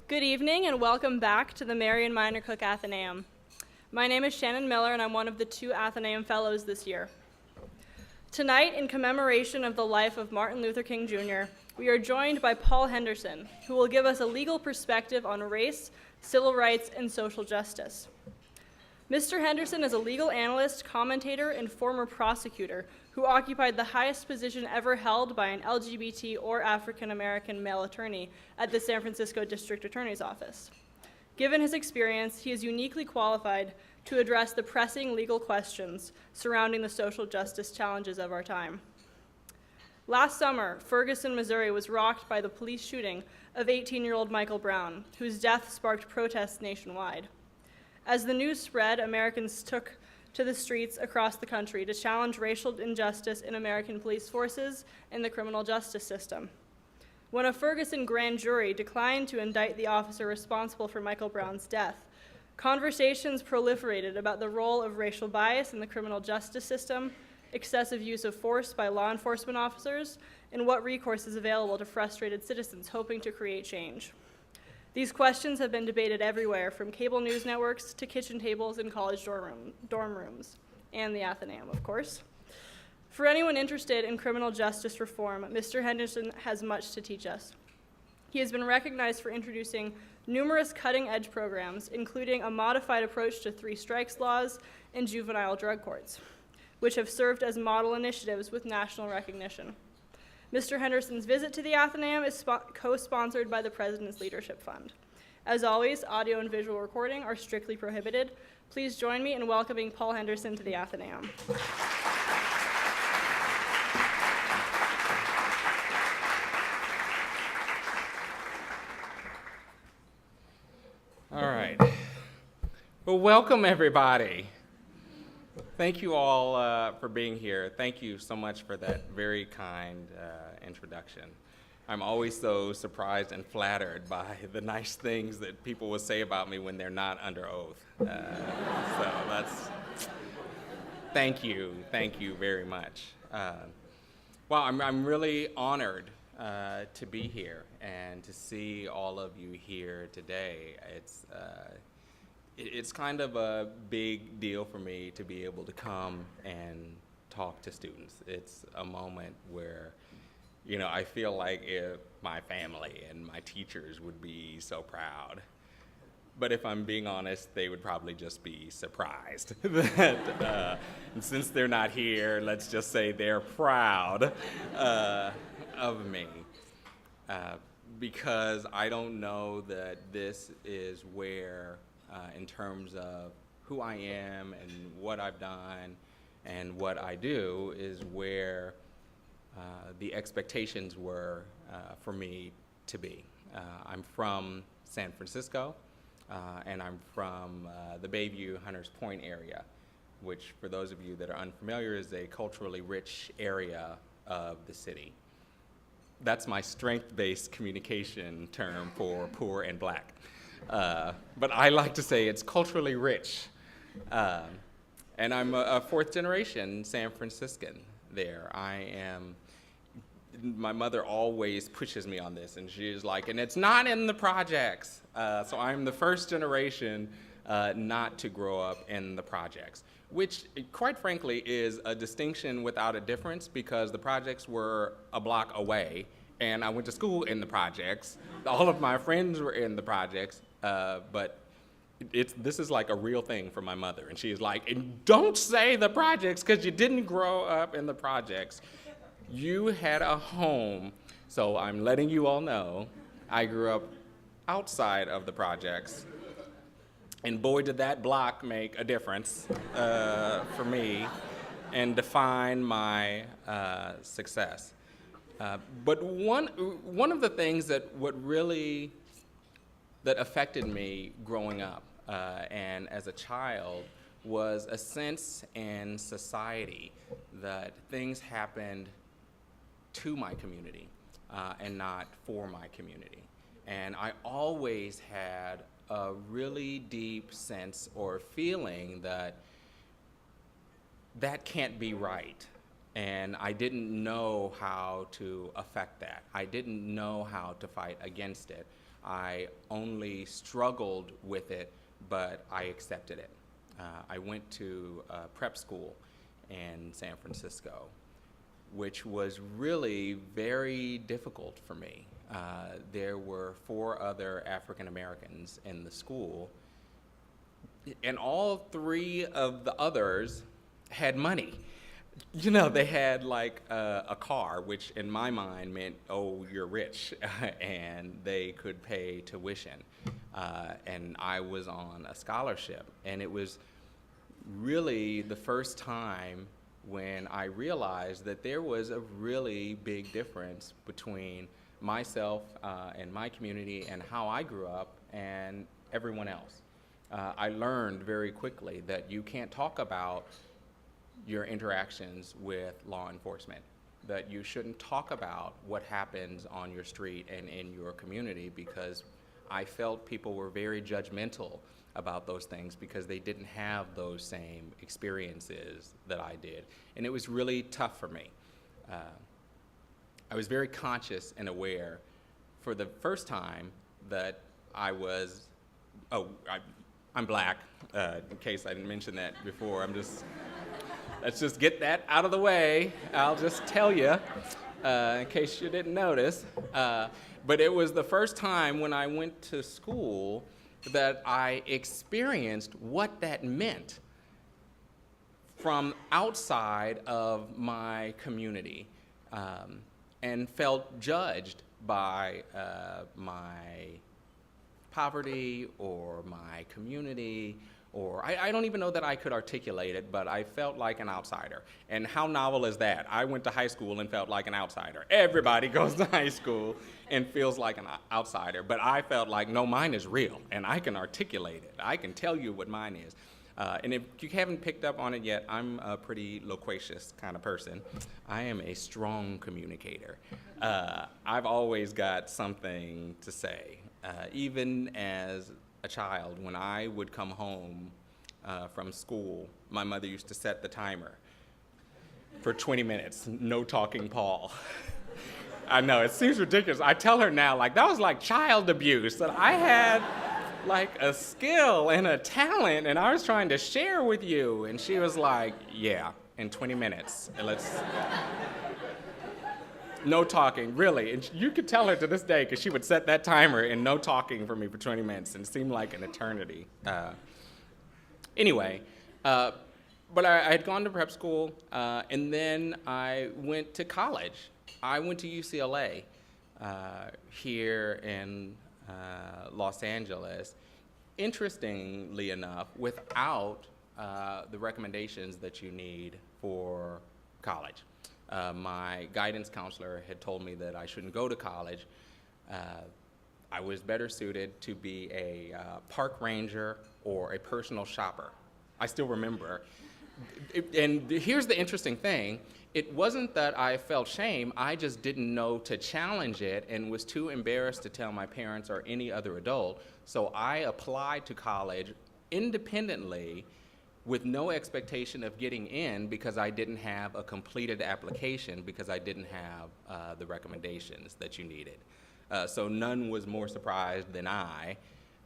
Good evening and welcome back to the Marion Minor Cook Athenaeum. My name is Shannon Miller and I'm one of the 2 Athenaeum Fellows this year. Tonight, in commemoration of the life of Martin Luther King Jr., we are joined by Paul Henderson, who will give us a legal perspective on race, civil rights, and social justice. Mr. Henderson is a legal analyst, commentator, and former prosecutor who occupied the highest position ever held by an LGBT or African American male attorney at the San Francisco District Attorney's Office. Given his experience, he is uniquely qualified to address the pressing legal questions surrounding the social justice challenges of our time. Last summer, Ferguson, Missouri was rocked by the police shooting of 18-year-old Michael Brown, whose death sparked protests nationwide. As the news spread, Americans took to the streets across the country to challenge racial injustice in American police forces and the criminal justice system. When a Ferguson grand jury declined to indict the officer responsible for Michael Brown's death, conversations proliferated about the role of racial bias in the criminal justice system, excessive use of force by law enforcement officers, and what recourse is available to frustrated citizens hoping to create change. These questions have been debated everywhere, from cable news networks to kitchen tables in college dorm rooms, and the Athenaeum, of course. For anyone interested in criminal justice reform, Mr. Henderson has much to teach us. He has been recognized for introducing numerous cutting-edge programs, including a modified approach to 3 strikes laws and juvenile drug courts, which have served as model initiatives with national recognition. Mr. Henderson's visit to the Athenaeum is co-sponsored by the President's Leadership Fund. As always, audio and visual recording are strictly prohibited. Please join me in welcoming Paul Henderson to the Athenaeum. All right. Well, welcome everybody. Thank you all for being here. Thank you so much for that very kind introduction. I'm always so surprised and flattered by the nice things that people will say about me when they're not under oath. So thank you very much. Well, I'm really honored to be here and to see all of you here today. It's kind of a big deal for me to be able to come and talk to students. It's a moment where, I feel like if my family and my teachers would be so proud. But if I'm being honest, they would probably just be surprised that, and since they're not here, let's just say they're proud of me. Because I don't know that this is where, in terms of who I am and what I've done and what I do, is where the expectations were for me to be. I'm from San Francisco, and I'm from the Bayview Hunters Point area, which, for those of you that are unfamiliar, is a culturally rich area of the city. That's my strength-based communication term for poor and black. But I like to say it's culturally rich. And I'm a 4th generation San Franciscan there. My mother always pushes me on this, and she's like, and it's not in the projects. So I'm the 1st generation not to grow up in the projects, which, quite frankly, is a distinction without a difference, because the projects were a block away, and I went to school in the projects. All of my friends were in the projects, but this is like a real thing for my mother, and she's like, and don't say the projects, because you didn't grow up in the projects. You had a home, so I'm letting you all know I grew up outside of the projects. And boy, did that block make a difference for me and define my success. But one of the things that affected me growing up and as a child was a sense in society that things happened to my community and not for my community. And I always had a really deep sense or feeling that can't be right. And I didn't know how to affect that. I didn't know how to fight against it. I only struggled with it, but I accepted it. I went to prep school in San Francisco, which was really very difficult for me. There were 4 other African Americans in the school, and all 3 of the others had money. You know, they had like a car, which in my mind meant, oh, you're rich, and they could pay tuition. And I was on a scholarship, and it was really the first time when I realized that there was a really big difference between myself and my community and how I grew up and everyone else. I learned very quickly that you can't talk about your interactions with law enforcement, that you shouldn't talk about what happens on your street and in your community, because I felt people were very judgmental about those things because they didn't have those same experiences that I did. And it was really tough for me. I was very conscious and aware for the first time that I was, I'm black, in case I didn't mention that before. Let's just get that out of the way. I'll just tell you, in case you didn't notice. But it was the first time when I went to school that I experienced what that meant from outside of my community, and felt judged by my poverty or my community, or I don't even know that I could articulate it, but I felt like an outsider. And how novel is that? I went to high school and felt like an outsider. Everybody goes to high school and feels like an outsider, but I felt like, no, mine is real, and I can articulate it. I can tell you what mine is. And if you haven't picked up on it yet, I'm a pretty loquacious kind of person. I am a strong communicator. I've always got something to say. Even as a child, when I would come home from school, my mother used to set the timer for 20 minutes, no talking Paul. I know, it seems ridiculous. I tell her now, like, that was like child abuse, that I had like a skill and a talent and I was trying to share with you. And she was like, yeah, in 20 minutes, no talking, really. And you could tell her to this day, because she would set that timer and no talking for me for 20 minutes, and it seemed like an eternity. Anyway, but I had gone to prep school, and then I went to college. I went to UCLA here in Los Angeles, interestingly enough, without the recommendations that you need for college. My guidance counselor had told me that I shouldn't go to college. I was better suited to be a park ranger or a personal shopper. I still remember. And here's the interesting thing. It wasn't that I felt shame, I just didn't know to challenge it and was too embarrassed to tell my parents or any other adult. So I applied to college independently with no expectation of getting in, because I didn't have a completed application, because I didn't have the recommendations that you needed. So none was more surprised than I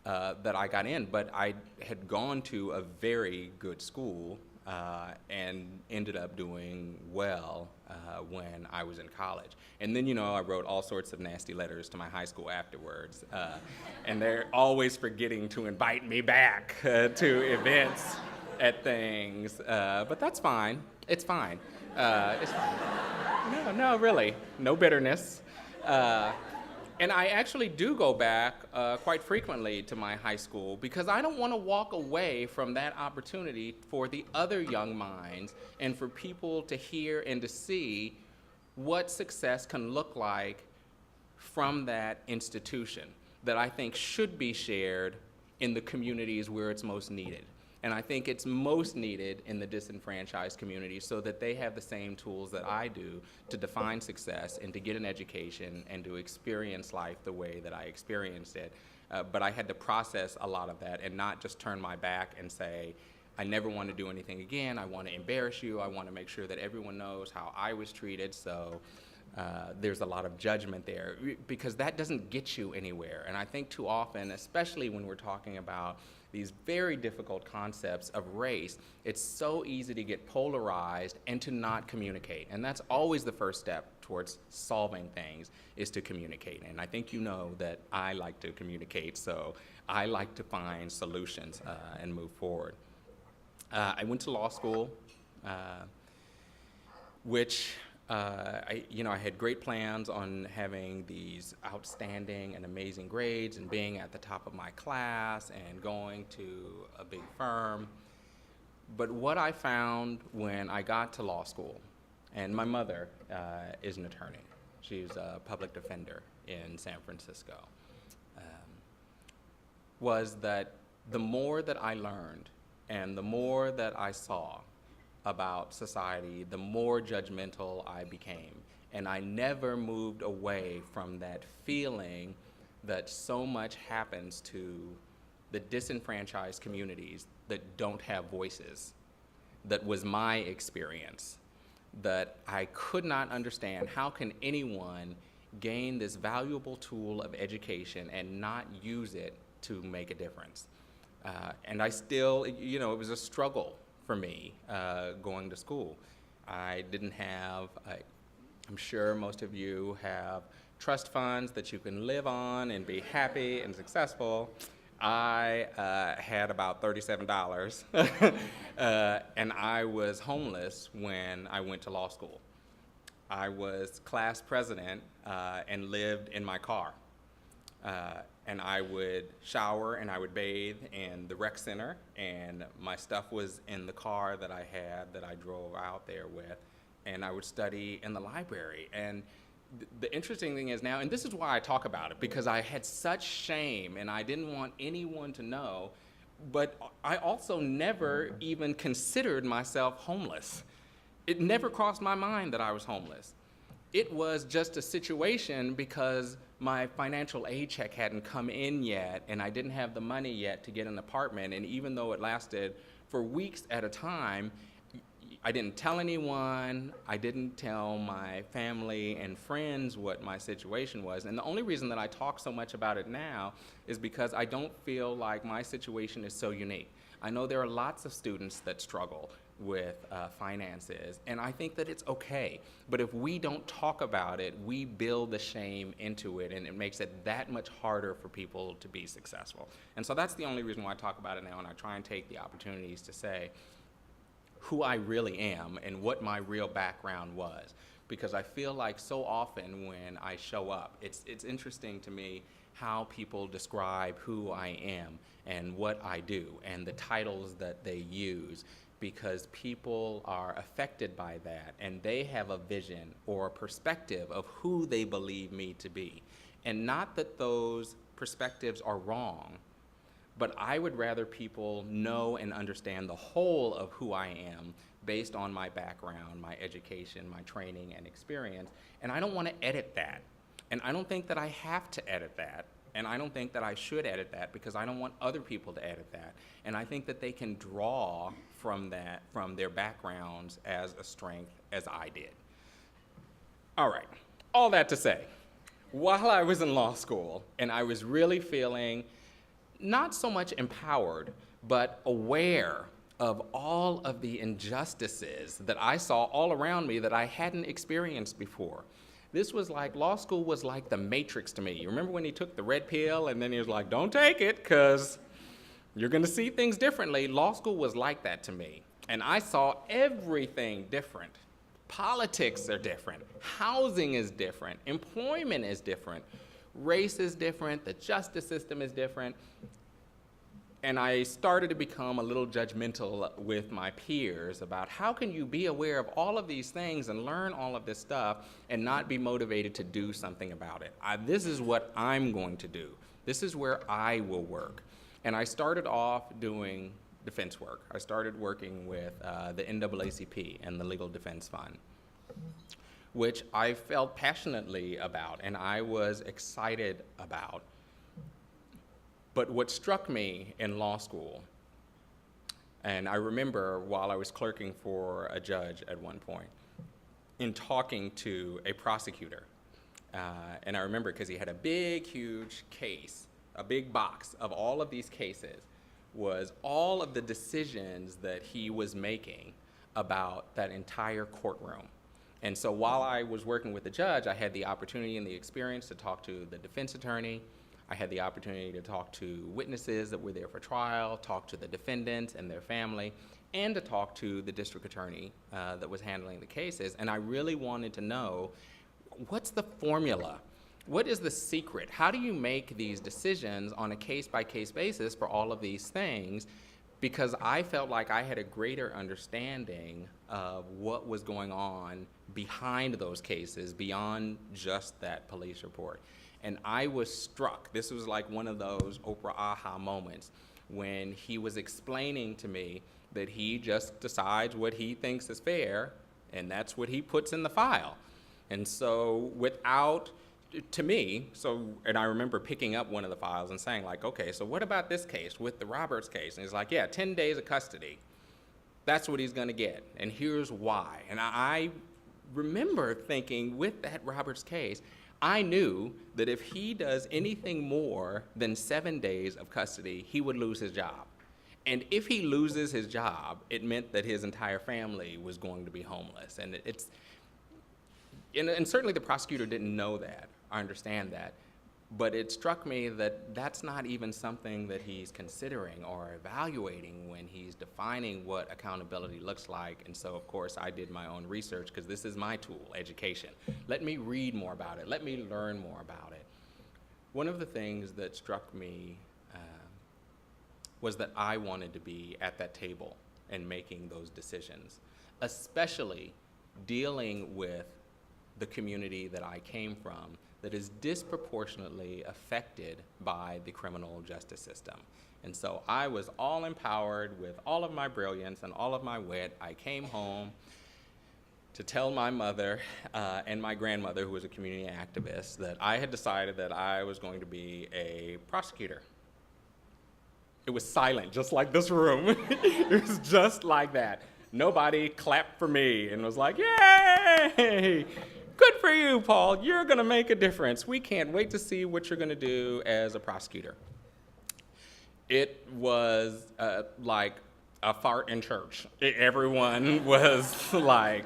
that I got in, but I had gone to a very good school and ended up doing well when I was in college. And then, you know, I wrote all sorts of nasty letters to my high school afterwards, and they're always forgetting to invite me back to events at things, but that's fine. It's fine. It's fine. No, really, no bitterness. And I actually do go back quite frequently to my high school, because I don't want to walk away from that opportunity for the other young minds and for people to hear and to see what success can look like from that institution that I think should be shared in the communities where it's most needed. And I think it's most needed in the disenfranchised community, so that they have the same tools that I do to define success and to get an education and to experience life the way that I experienced it. But I had to process a lot of that and not just turn my back and say, I never want to do anything again. I want to embarrass you. I want to make sure that everyone knows how I was treated. So there's a lot of judgment there, because that doesn't get you anywhere. And I think too often, especially when we're talking about these very difficult concepts of race, it's so easy to get polarized and to not communicate. And that's always the first step towards solving things, is to communicate. And I think you know that I like to communicate, so I like to find solutions and move forward. I went to law school, which I had great plans on having these outstanding and amazing grades and being at the top of my class and going to a big firm. But what I found when I got to law school, and my mother is an attorney. She's a public defender in San Francisco, was that the more that I learned and the more that I saw about society, the more judgmental I became. And I never moved away from that feeling that so much happens to the disenfranchised communities that don't have voices. That was my experience, that I could not understand. How can anyone gain this valuable tool of education and not use it to make a difference? And I still, it was a struggle for me going to school. I didn't have, I'm sure most of you have trust funds that you can live on and be happy and successful. I had about $37, and I was homeless when I went to law school. I was class president and lived in my car. And I would shower and I would bathe in the rec center, and my stuff was in the car that I had that I drove out there with, and I would study in the library. And the interesting thing is now, and this is why I talk about it, because I had such shame and I didn't want anyone to know, but I also never even considered myself homeless. It never crossed my mind that I was homeless. It was just a situation because my financial aid check hadn't come in yet, and I didn't have the money yet to get an apartment. And even though it lasted for weeks at a time, I didn't tell anyone. I didn't tell my family and friends what my situation was. And the only reason that I talk so much about it now is because I don't feel like my situation is so unique. I know there are lots of students that struggle with finances, and I think that it's okay. But if we don't talk about it, we build the shame into it, and it makes it that much harder for people to be successful. And so that's the only reason why I talk about it now, and I try and take the opportunities to say who I really am and what my real background was. Because I feel like so often when I show up, it's interesting to me how people describe who I am and what I do and the titles that they use, because people are affected by that and they have a vision or a perspective of who they believe me to be. And not that those perspectives are wrong, but I would rather people know and understand the whole of who I am based on my background, my education, my training and experience. And I don't want to edit that. And I don't think that I have to edit that. And I don't think that I should edit that, because I don't want other people to edit that. And I think that they can draw from that, from their backgrounds as a strength as I did. All right, all that to say, while I was in law school and I was really feeling not so much empowered, but aware of all of the injustices that I saw all around me that I hadn't experienced before. This was like, law school was like the Matrix to me. You remember when he took the red pill and then he was like, don't take it because you're gonna see things differently? Law school was like that to me. And I saw everything different. Politics are different, housing is different, employment is different, race is different, the justice system is different. And I started to become a little judgmental with my peers about how can you be aware of all of these things and learn all of this stuff and not be motivated to do something about it. This is what I'm going to do. This is where I will work. And I started off doing defense work. I started working with the NAACP and the Legal Defense Fund, which I felt passionately about and I was excited about. But what struck me in law school, and I remember while I was clerking for a judge at one point, in talking to a prosecutor. And I remember because he had a big, huge case, a big box of all of these cases, was all of the decisions that he was making about that entire courtroom. And so while I was working with the judge, I had the opportunity and the experience to talk to the defense attorney. I had the opportunity to talk to witnesses that were there for trial, talk to the defendants and their family, and to talk to the district attorney that was handling the cases. And I really wanted to know, what's the formula? What is the secret? How do you make these decisions on a case-by-case basis for all of these things? Because I felt like I had a greater understanding of what was going on behind those cases, beyond just that police report. And I was struck. This was like one of those Oprah aha moments when he was explaining to me that he just decides what he thinks is fair, and that's what he puts in the file. And so to me, and I remember picking up one of the files and saying like, okay, so what about this case with the Roberts case? And he's like, yeah, 10 days of custody. That's what he's gonna get, and here's why. And I remember thinking with that Roberts case, I knew that if he does anything more than 7 days of custody, he would lose his job. And if he loses his job, it meant that his entire family was going to be homeless. And and certainly the prosecutor didn't know that. I understand that. But it struck me that that's not even something that he's considering or evaluating when he's defining what accountability looks like. And so, of course, I did my own research because this is my tool, education. Let me read more about it. Let me learn more about it. One of the things that struck me was that I wanted to be at that table and making those decisions, especially dealing with the community that I came from that is disproportionately affected by the criminal justice system. And so I was all empowered with all of my brilliance and all of my wit. I came home to tell my mother and my grandmother, who was a community activist, that I had decided that I was going to be a prosecutor. It was silent, just like this room. It was just like that. Nobody clapped for me and was like, yay! Good for you, Paul. You're going to make a difference. We can't wait to see what you're going to do as a prosecutor. It was like a fart in church. Everyone was like,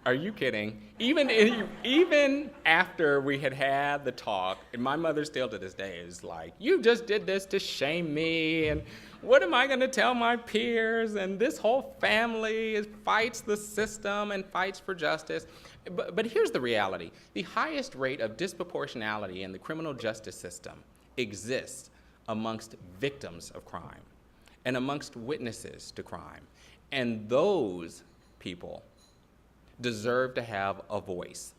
are you kidding? Even after we had the talk, and my mother still to this day is like, you just did this to shame me, and what am I going to tell my peers? And this whole family fights the system and fights for justice. But here's the reality. The highest rate of disproportionality in the criminal justice system exists amongst victims of crime and amongst witnesses to crime. And those people deserve to have a voice.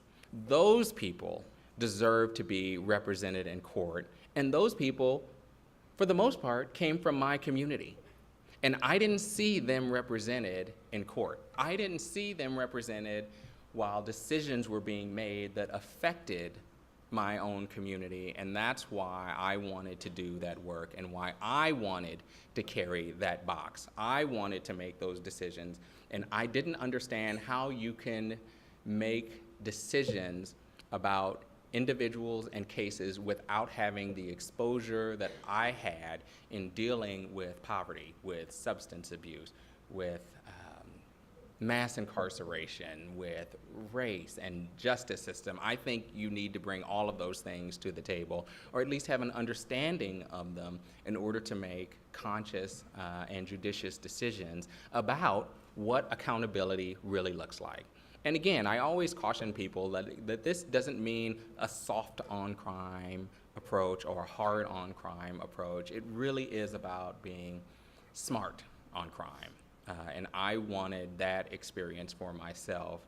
Those people deserve to be represented in court. And those people, for the most part, came from my community. And I didn't see them represented in court. I didn't see them represented while decisions were being made that affected my own community. And that's why I wanted to do that work and why I wanted to carry that box. I wanted to make those decisions. And I didn't understand how you can make decisions about individuals and cases without having the exposure that I had in dealing with poverty, with substance abuse, with mass incarceration, with race and justice system. I think you need to bring all of those things to the table, or at least have an understanding of them in order to make conscious and judicious decisions about what accountability really looks like. And again, I always caution people that this doesn't mean a soft on crime approach or a hard on crime approach. It really is about being smart on crime. And I wanted that experience for myself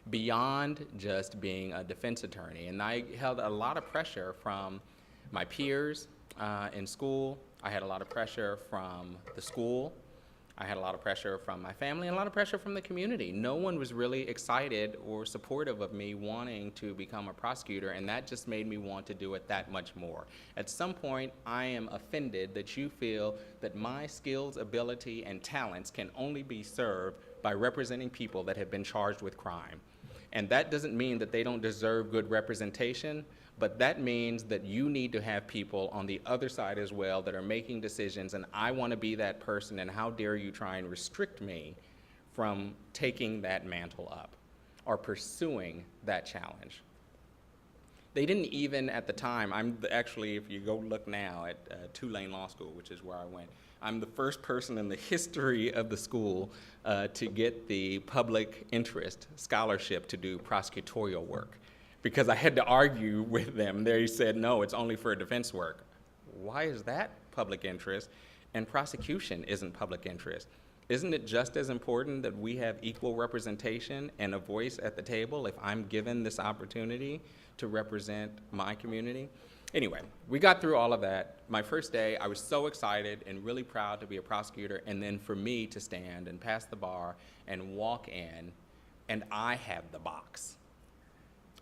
beyond just being a defense attorney. And I held a lot of pressure from my peers in school. I had a lot of pressure from the school. I had a lot of pressure from my family and a lot of pressure from the community. No one was really excited or supportive of me wanting to become a prosecutor, and that just made me want to do it that much more. At some point, I am offended that you feel that my skills, ability, and talents can only be served by representing people that have been charged with crime. And that doesn't mean that they don't deserve good representation, but that means that you need to have people on the other side as well that are making decisions, and I want to be that person, and how dare you try and restrict me from taking that mantle up or pursuing that challenge. They didn't even at the time, actually, if you go look now at Tulane Law School, which is where I went, I'm the first person in the history of the school to get the public interest scholarship to do prosecutorial work, because I had to argue with them. They said, no, it's only for defense work. Why is that public interest? And prosecution isn't public interest. Isn't it just as important that we have equal representation and a voice at the table if I'm given this opportunity to represent my community? Anyway, we got through all of that. My first day, I was so excited and really proud to be a prosecutor, and then for me to stand and pass the bar and walk in, and I had the box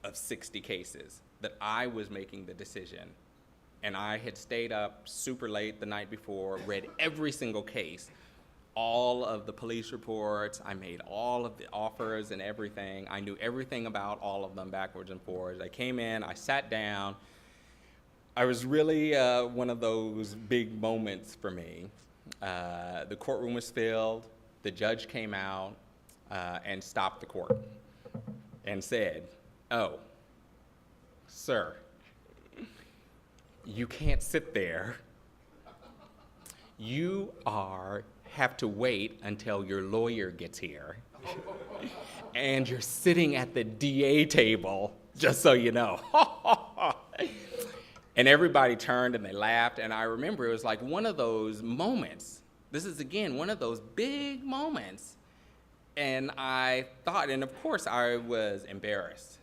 of 60 cases that I was making the decision. And I had stayed up super late the night before, read every single case, all of the police reports. I made all of the offers and everything. I knew everything about all of them backwards and forwards. I came in, I sat down. I was really one of those big moments for me. The courtroom was filled. The judge came out and stopped the court and said, "Oh, sir, you can't sit there. You have to wait until your lawyer gets here. And you're sitting at the DA table, just so you know." And everybody turned and they laughed, and I remember it was like one of those moments. This is, again, one of those big moments. And I thought, and of course I was embarrassed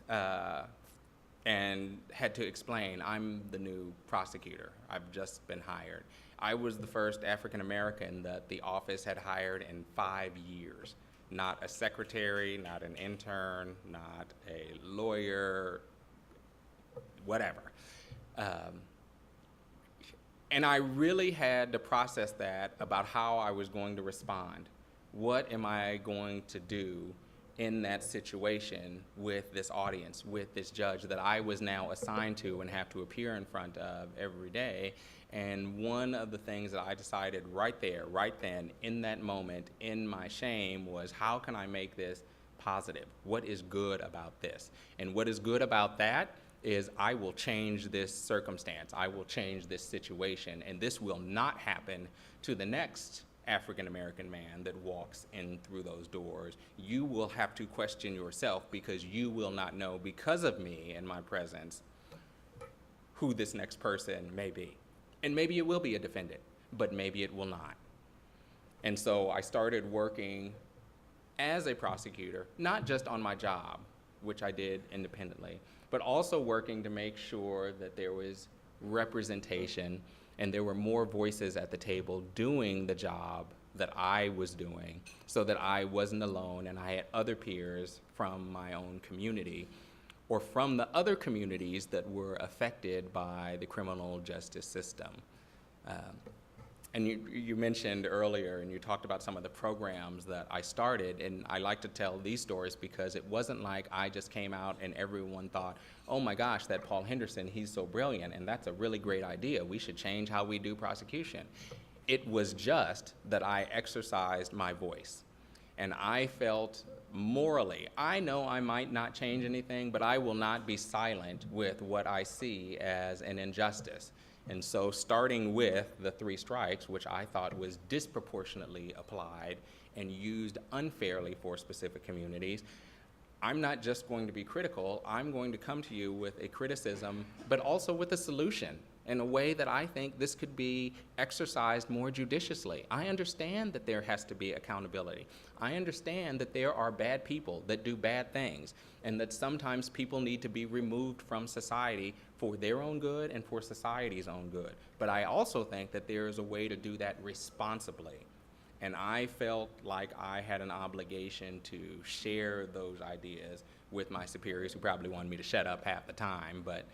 and had to explain, I'm the new prosecutor. I've just been hired. I was the first African American that the office had hired in 5 years. Not a secretary, not an intern, not a lawyer, whatever. And I really had to process that about how I was going to respond. What am I going to do in that situation with this audience, with this judge that I was now assigned to and have to appear in front of every day? And one of the things that I decided right there, right then, in that moment, in my shame, was how can I make this positive? What is good about this? And what is good about that is I will change this circumstance. I will change this situation, and this will not happen to the next African-American man that walks in through those doors. You will have to question yourself because you will not know, because of me and my presence, who this next person may be. And maybe it will be a defendant, but maybe it will not. And so I started working as a prosecutor, not just on my job, which I did independently, but also working to make sure that there was representation and there were more voices at the table doing the job that I was doing, so that I wasn't alone and I had other peers from my own community or from the other communities that were affected by the criminal justice system. And you mentioned earlier, and you talked about some of the programs that I started, and I like to tell these stories because it wasn't like I just came out and everyone thought, oh my gosh, that Paul Henderson, he's so brilliant, and that's a really great idea. We should change how we do prosecution. It was just that I exercised my voice. And I felt morally, I know I might not change anything, but I will not be silent with what I see as an injustice. And so starting with the 3 strikes, which I thought was disproportionately applied and used unfairly for specific communities, I'm not just going to be critical, I'm going to come to you with a criticism, but also with a solution in a way that I think this could be exercised more judiciously. I understand that there has to be accountability. I understand that there are bad people that do bad things, and that sometimes people need to be removed from society for their own good and for society's own good. But I also think that there is a way to do that responsibly. And I felt like I had an obligation to share those ideas with my superiors, who probably wanted me to shut up half the time, but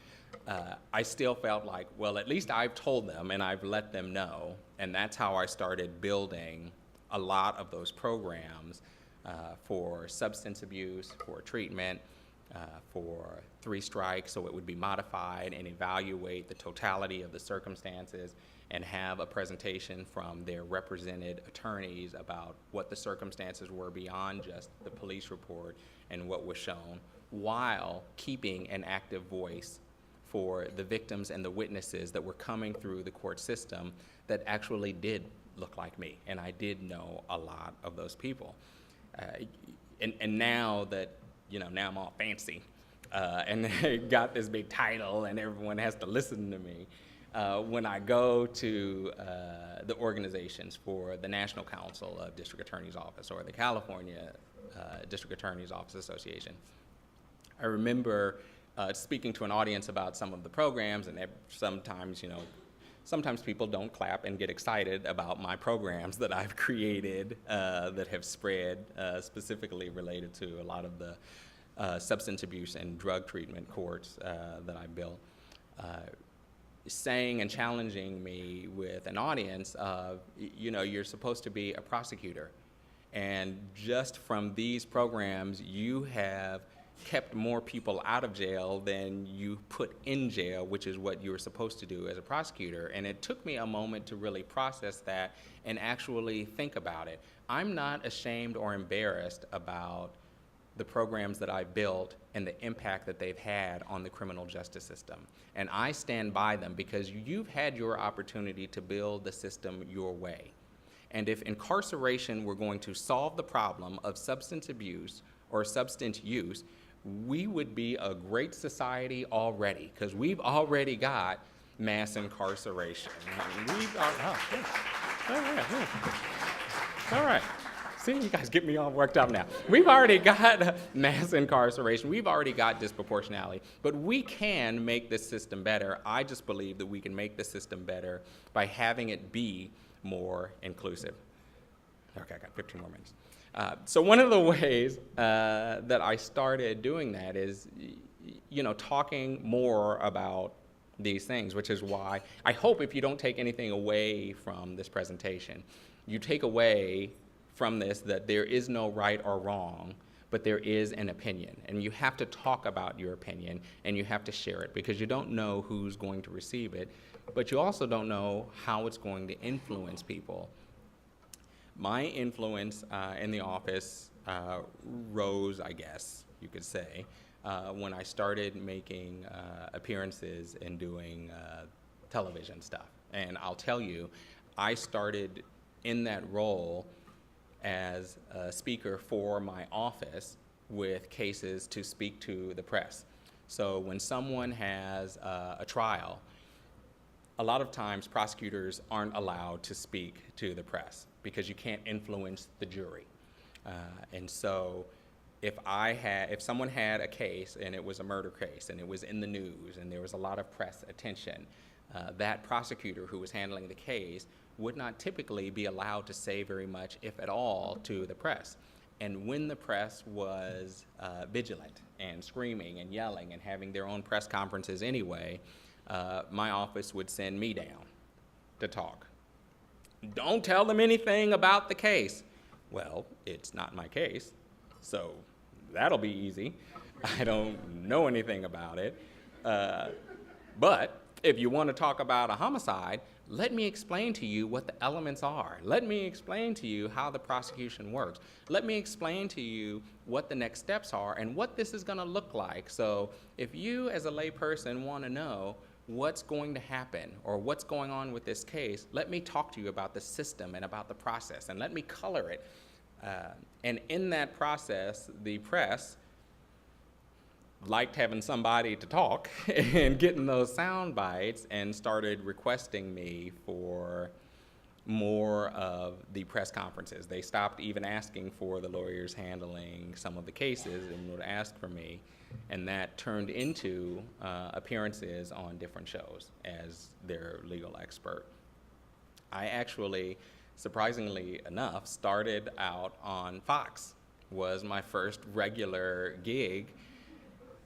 I still felt like, well, at least I've told them and I've let them know, and that's how I started building a lot of those programs for substance abuse, for treatment, for 3 strikes, so it would be modified and evaluate the totality of the circumstances and have a presentation from their represented attorneys about what the circumstances were beyond just the police report and what was shown, while keeping an active voice for the victims and the witnesses that were coming through the court system that actually did look like me, and I did know a lot of those people. And now that, now I'm all fancy, and I got this big title and everyone has to listen to me, when I go to the organizations for the National Council of District Attorney's Office or the California District Attorney's Office Association, I remember speaking to an audience about some of the programs, and sometimes people don't clap and get excited about my programs that I've created that have spread, specifically related to a lot of the substance abuse and drug treatment courts that I built, saying and challenging me with an audience of, you're supposed to be a prosecutor. And just from these programs, you have kept more people out of jail than you put in jail, which is what you were supposed to do as a prosecutor. And it took me a moment to really process that and actually think about it. I'm not ashamed or embarrassed about the programs that I built and the impact that they've had on the criminal justice system. And I stand by them because you've had your opportunity to build the system your way. And if incarceration were going to solve the problem of substance abuse or substance use, we would be a great society already, because we've already got mass incarceration. All right. See, you guys get me all worked up now. We've already got mass incarceration. We've already got disproportionality. But we can make this system better. I just believe that we can make the system better by having it be more inclusive. Okay, I got 15 more minutes. So one of the ways that I started doing that is, talking more about these things, which is why I hope if you don't take anything away from this presentation, you take away from this that there is no right or wrong, but there is an opinion. And you have to talk about your opinion, and you have to share it, because you don't know who's going to receive it, but you also don't know how it's going to influence people. My influence in the office rose, I guess you could say, when I started making appearances and doing television stuff. And I'll tell you, I started in that role as a speaker for my office with cases to speak to the press. So when someone has a trial, a lot of times prosecutors aren't allowed to speak to the press because you can't influence the jury. And so if someone had a case and it was a murder case and it was in the news and there was a lot of press attention, that prosecutor who was handling the case would not typically be allowed to say very much, if at all, to the press. And when the press was vigilant and screaming and yelling and having their own press conferences anyway, my office would send me down to talk. Don't tell them anything about the case. Well, it's not my case, so that'll be easy. I don't know anything about it. But if you want to talk about a homicide, let me explain to you what the elements are. Let me explain to you how the prosecution works. Let me explain to you what the next steps are and what this is going to look like. So if you as a layperson want to know what's going to happen or what's going on with this case, let me talk to you about the system and about the process, and let me color it. And in that process, the press liked having somebody to talk and getting those sound bites, and started requesting me for more of the press conferences. They stopped even asking for the lawyers handling some of the cases and would ask for me, and that turned into appearances on different shows as their legal expert. I actually, surprisingly enough, started out on Fox, was my first regular gig.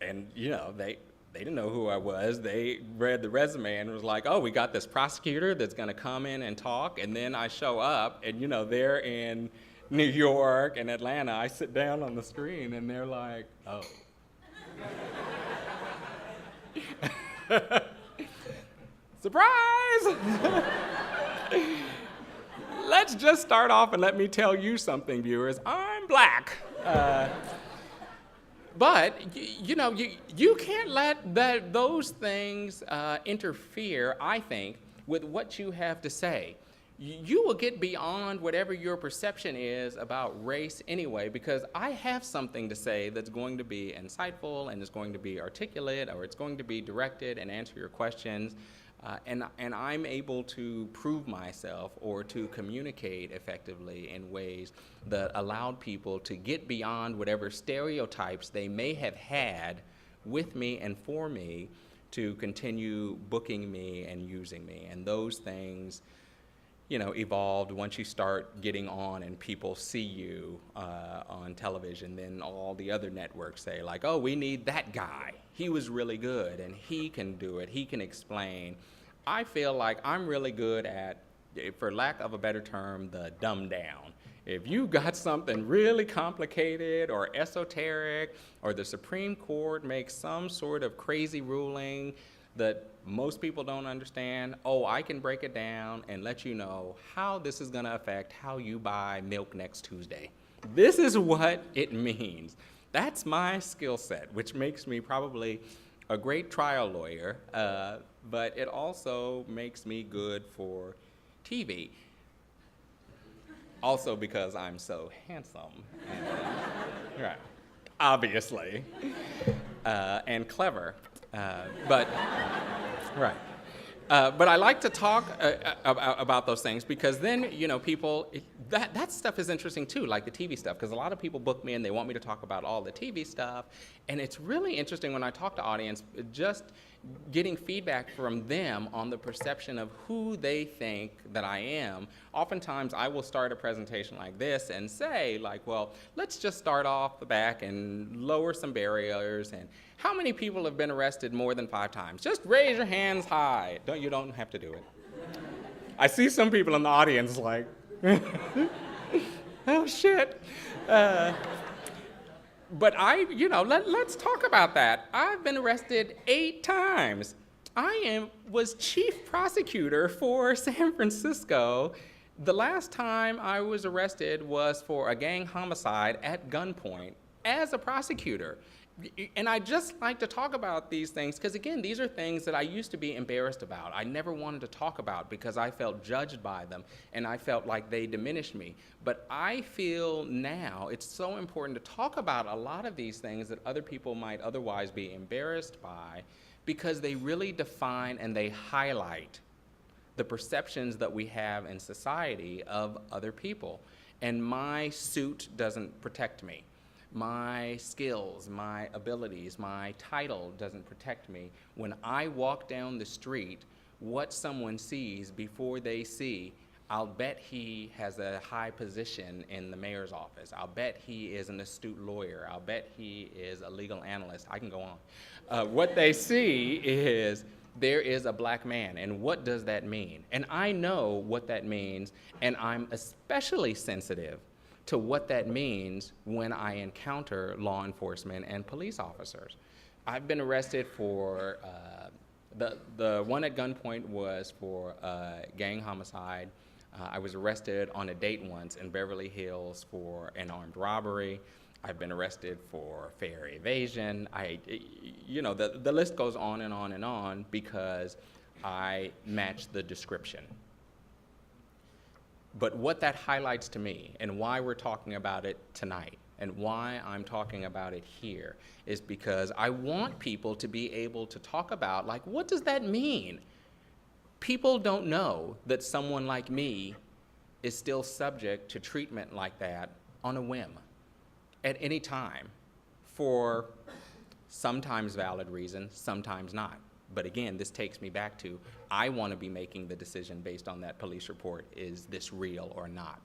And, they didn't know who I was. They read the resume and was like, oh, we got this prosecutor that's going to come in and talk. And then I show up, and, they're in New York and Atlanta, I sit down on the screen and they're like, oh. Surprise! Let's just start off and let me tell you something, viewers. I'm black. But you can't let those things interfere, I think, with what you have to say. You will get beyond whatever your perception is about race anyway, because I have something to say that's going to be insightful and is going to be articulate, or it's going to be directed and answer your questions. And I'm able to prove myself or to communicate effectively in ways that allowed people to get beyond whatever stereotypes they may have had with me and for me to continue booking me and using me. And those things, evolved once you start getting on and people see you on television. Then all the other networks say, like, oh, we need that guy. He was really good, and he can do it. He can explain. I feel like I'm really good at, for lack of a better term, the dumb down. If you got something really complicated or esoteric, or the Supreme Court makes some sort of crazy ruling that most people don't understand, I can break it down and let you know how this is gonna affect how you buy milk next Tuesday. This is what it means. That's my skill set, which makes me probably a great trial lawyer, but it also makes me good for TV. Also because I'm so handsome, right, obviously, and clever, but I like to talk about those things because then, people, that stuff is interesting too, like the TV stuff, because a lot of people book me and they want me to talk about all the TV stuff, and it's really interesting when I talk to audience, just getting feedback from them on the perception of who they think that I am. Oftentimes I will start a presentation like this and say, like, well, let's just start off the back and lower some barriers. And how many people have been arrested more than 5 times? Just raise your hands high. You don't have to do it. I see some people in the audience like, oh shit. But let's talk about that. I've been arrested 8 times. I was chief prosecutor for San Francisco. The last time I was arrested was for a gang homicide at gunpoint as a prosecutor. And I just like to talk about these things because, again, these are things that I used to be embarrassed about. I never wanted to talk about because I felt judged by them and I felt like they diminished me. But I feel now it's so important to talk about a lot of these things that other people might otherwise be embarrassed by because they really define and they highlight the perceptions that we have in society of other people. And my suit doesn't protect me. My skills, my abilities, my title doesn't protect me. When I walk down the street, what someone sees before they see, I'll bet he has a high position in the mayor's office. I'll bet he is an astute lawyer. I'll bet he is a legal analyst. I can go on. What they see is there is a black man, and what does that mean? And I know what that means, and I'm especially sensitive to what that means when I encounter law enforcement and police officers. I've been arrested for, the one at gunpoint was for gang homicide. I was arrested on a date once in Beverly Hills for an armed robbery. I've been arrested for fare evasion. The list goes on and on and on because I match the description. But what that highlights to me and why we're talking about it tonight and why I'm talking about it here is because I want people to be able to talk about, like, what does that mean? People don't know that someone like me is still subject to treatment like that on a whim at any time for sometimes valid reasons, sometimes not. But again, this takes me back to, I want to be making the decision based on that police report. Is this real or not?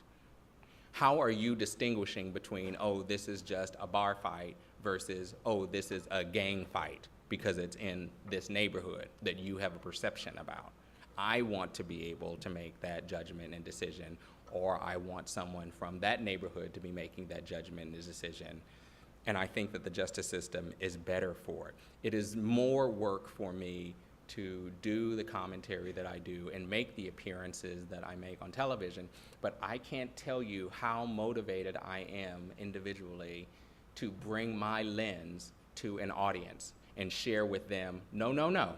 How are you distinguishing between, this is just a bar fight versus, this is a gang fight because it's in this neighborhood that you have a perception about? I want to be able to make that judgment and decision or I want someone from that neighborhood to be making that judgment and decision. And I think that the justice system is better for it. It is more work for me to do the commentary that I do and make the appearances that I make on television, but I can't tell you how motivated I am individually to bring my lens to an audience and share with them, no.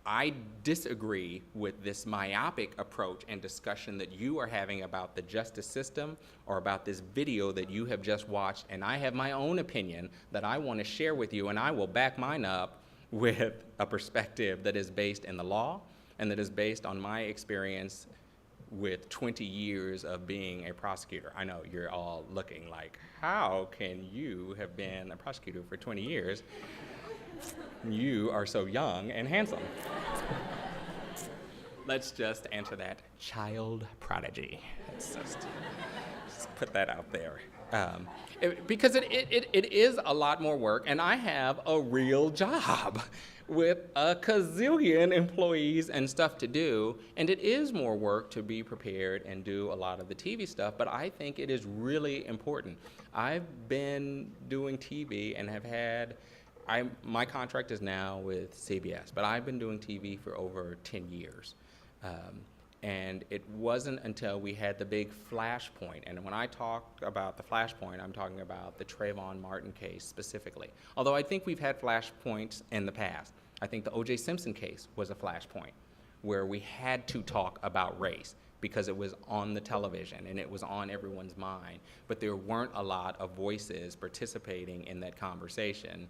I disagree with this myopic approach and discussion that you are having about the justice system or about this video that you have just watched, and I have my own opinion that I want to share with you, and I will back mine up with a perspective that is based in the law and that is based on my experience with 20 years of being a prosecutor. I know you're all looking like, how can you have been a prosecutor for 20 years? You are so young and handsome. Let's just answer that. Child prodigy. Let's just put that out there. Because it is a lot more work, and I have a real job with a gazillion employees and stuff to do, and it is more work to be prepared and do a lot of the TV stuff, but I think it is really important. I've been doing TV and have had, my contract is now with CBS, but I've been doing TV for over 10 years. And it wasn't until we had the big flashpoint, and when I talk about the flashpoint, I'm talking about the Trayvon Martin case specifically. Although I think we've had flashpoints in the past. I think the O.J. Simpson case was a flashpoint where we had to talk about race because it was on the television and it was on everyone's mind, but there weren't a lot of voices participating in that conversation.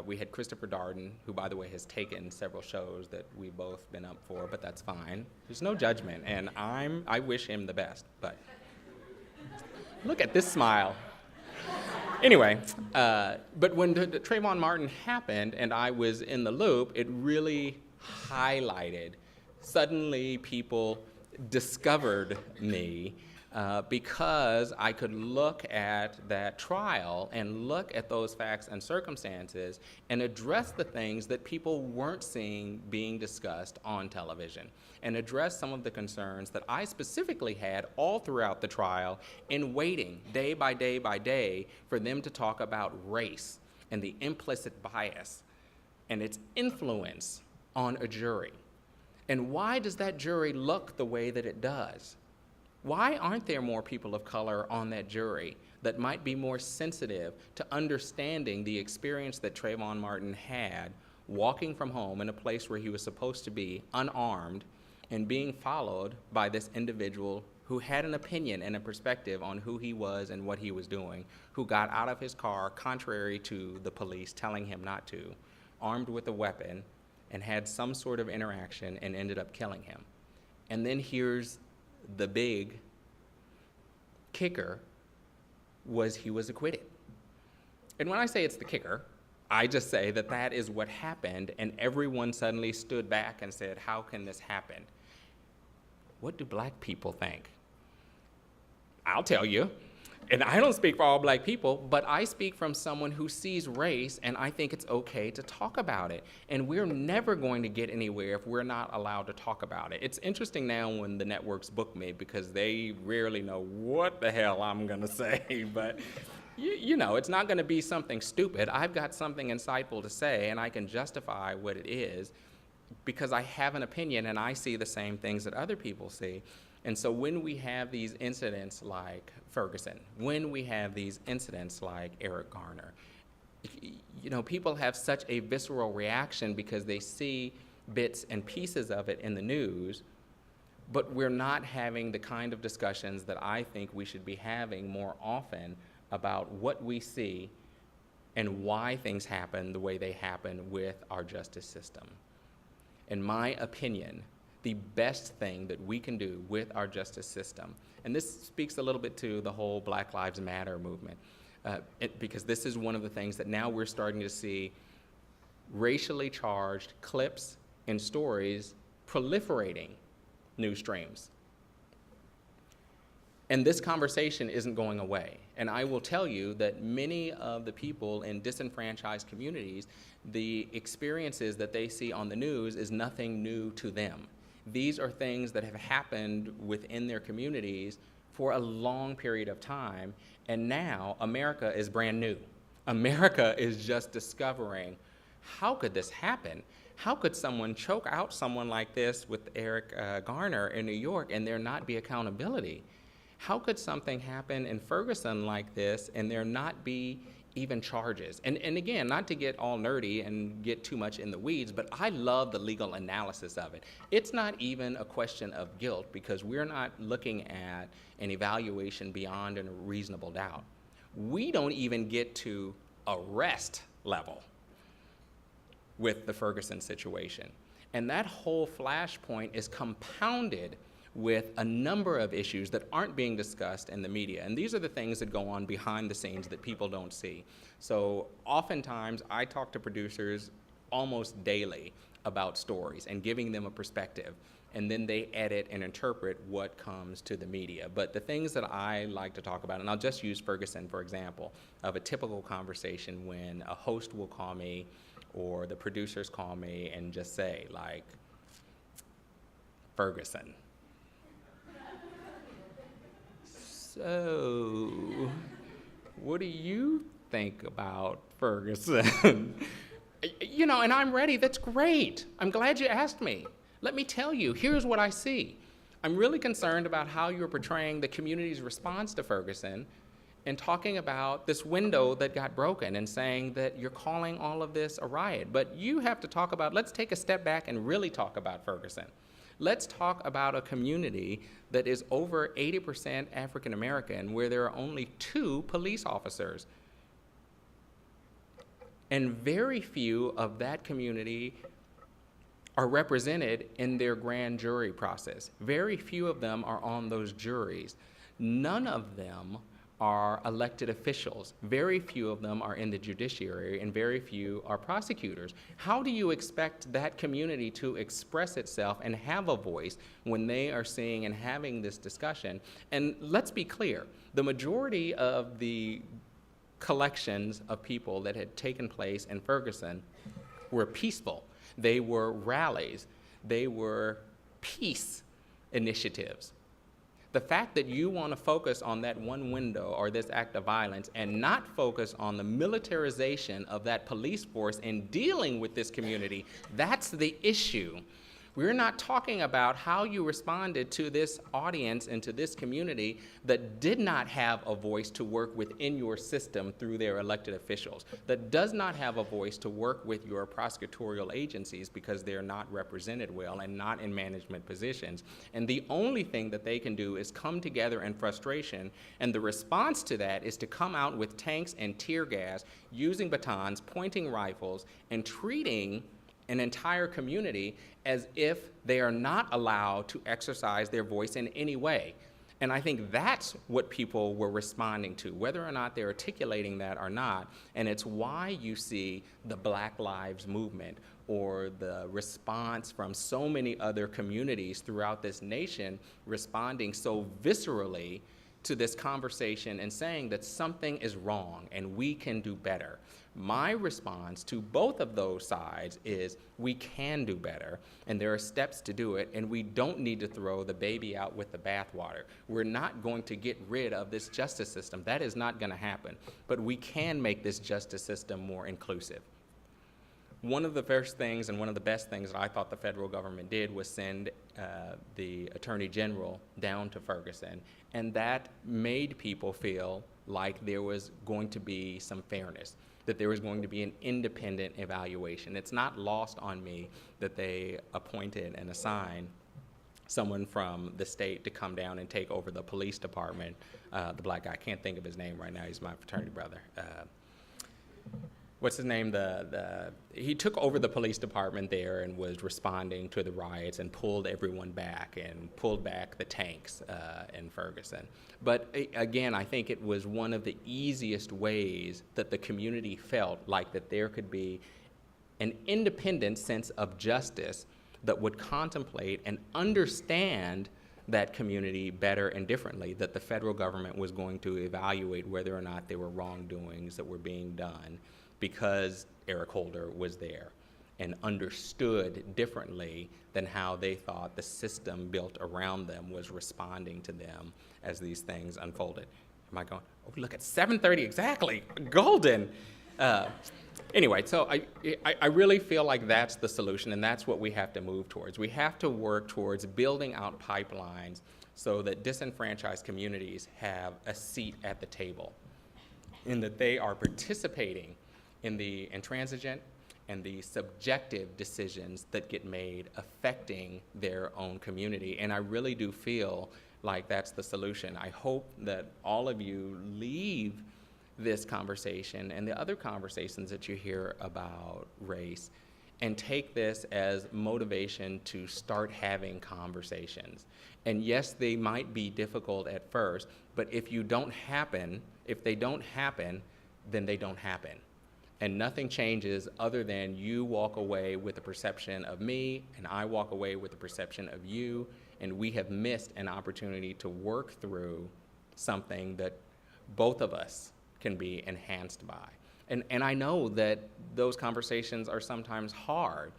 We had Christopher Darden, who, by the way, has taken several shows that we've both been up for, but that's fine. There's no judgment, and I wish him the best, but look at this smile. Anyway, but when the Trayvon Martin happened and I was in the loop, it really highlighted. Suddenly people discovered me because I could look at that trial and look at those facts and circumstances and address the things that people weren't seeing being discussed on television, and address some of the concerns that I specifically had all throughout the trial in waiting day by day by day for them to talk about race and the implicit bias and its influence on a jury. And why does that jury look the way that it does? Why aren't there more people of color on that jury that might be more sensitive to understanding the experience that Trayvon Martin had walking from home in a place where he was supposed to be unarmed and being followed by this individual who had an opinion and a perspective on who he was and what he was doing, who got out of his car contrary to the police telling him not to, armed with a weapon, and had some sort of interaction and ended up killing him. And then here's the big kicker, was he was acquitted. And when I say it's the kicker, I just say that that is what happened, and everyone suddenly stood back and said, how can this happen? What do black people think? I'll tell you. And I don't speak for all black people, but I speak from someone who sees race, and I think it's okay to talk about it. And we're never going to get anywhere if we're not allowed to talk about it. It's interesting now when the networks book me because they rarely know what the hell I'm gonna say, but you know, it's not gonna be something stupid. I've got something insightful to say, and I can justify what it is because I have an opinion and I see the same things that other people see. And so when we have these incidents like Ferguson, when we have these incidents like Eric Garner, you know, people have such a visceral reaction because they see bits and pieces of it in the news, but we're not having the kind of discussions that I think we should be having more often about what we see and why things happen the way they happen with our justice system. In my opinion, the best thing that we can do with our justice system, and this speaks a little bit to the whole Black Lives Matter movement, because this is one of the things that now we're starting to see racially charged clips and stories proliferating news streams. And this conversation isn't going away. And I will tell you that many of the people in disenfranchised communities, the experiences that they see on the news is nothing new to them. These are things that have happened within their communities for a long period of time, and now America is brand new. America is just discovering, how could this happen? How could someone choke out someone like this with Eric Garner in New York and there not be accountability? How could something happen in Ferguson like this and there not be even charges? And again, not to get all nerdy and get too much in the weeds, but I love the legal analysis of it. It's not even a question of guilt because we're not looking at an evaluation beyond a reasonable doubt. We don't even get to arrest level with the Ferguson situation. And that whole flashpoint is compounded with a number of issues that aren't being discussed in the media. And these are the things that go on behind the scenes that people don't see. So oftentimes I talk to producers almost daily about stories and giving them a perspective, and then they edit and interpret what comes to the media. But the things that I like to talk about, and I'll just use Ferguson for example, of a typical conversation when a host will call me or the producers call me and just say, like, Ferguson. So, what do you think about Ferguson? You know, and I'm ready, that's great. I'm glad you asked me. Let me tell you, here's what I see. I'm really concerned about how you're portraying the community's response to Ferguson and talking about this window that got broken and saying that you're calling all of this a riot. But you have to talk about, let's take a step back and really talk about Ferguson. Let's talk about a community that is over 80% African American, where there are only 2 police officers. And very few of that community are represented in their grand jury process. Very few of them are on those juries. None of them are elected officials. Very few of them are in the judiciary, and very few are prosecutors. How do you expect that community to express itself and have a voice when they are seeing and having this discussion? And let's be clear, the majority of the collections of people that had taken place in Ferguson were peaceful. They were rallies. They were peace initiatives. The fact that you want to focus on that one window or this act of violence and not focus on the militarization of that police force in dealing with this community, that's the issue. We're not talking about how you responded to this audience and to this community that did not have a voice to work within your system through their elected officials, that does not have a voice to work with your prosecutorial agencies because they're not represented well and not in management positions. And the only thing that they can do is come together in frustration, and the response to that is to come out with tanks and tear gas, using batons, pointing rifles, and treating an entire community as if they are not allowed to exercise their voice in any way. And I think that's what people were responding to, whether or not they're articulating that or not. And it's why you see the Black Lives Movement or the response from so many other communities throughout this nation responding so viscerally to this conversation and saying that something is wrong and we can do better. My response to both of those sides is we can do better, and there are steps to do it, and we don't need to throw the baby out with the bathwater. We're not going to get rid of this justice system. That is not going to happen, but we can make this justice system more inclusive. One of the first things and one of the best things that I thought the federal government did was send the Attorney General down to Ferguson, and that made people feel like there was going to be some fairness, that there was going to be an independent evaluation. It's not lost on me that they appointed and assigned someone from the state to come down and take over the police department. The black guy, I can't think of his name right now, he's my fraternity brother. What's his name? He took over the police department there and was responding to the riots and pulled everyone back and pulled back the tanks in Ferguson. But again, I think it was one of the easiest ways that the community felt like that there could be an independent sense of justice that would contemplate and understand that community better and differently, that the federal government was going to evaluate whether or not there were wrongdoings that were being done because Eric Holder was there. and understood differently than how they thought the system built around them was responding to them as these things unfolded. Am I going, oh, look, at 7:30 exactly, golden. Anyway, so I really feel like that's the solution, and that's what we have to move towards. We have to work towards building out pipelines so that disenfranchised communities have a seat at the table, and that they are participating in the intransigent and the subjective decisions that get made affecting their own community. And I really do feel like that's the solution. I hope that all of you leave this conversation and the other conversations that you hear about race and take this as motivation to start having conversations. And yes, they might be difficult at first, but if they don't happen, then they don't happen. And nothing changes other than you walk away with a perception of me, and I walk away with a perception of you, and we have missed an opportunity to work through something that both of us can be enhanced by. And I know that those conversations are sometimes hard,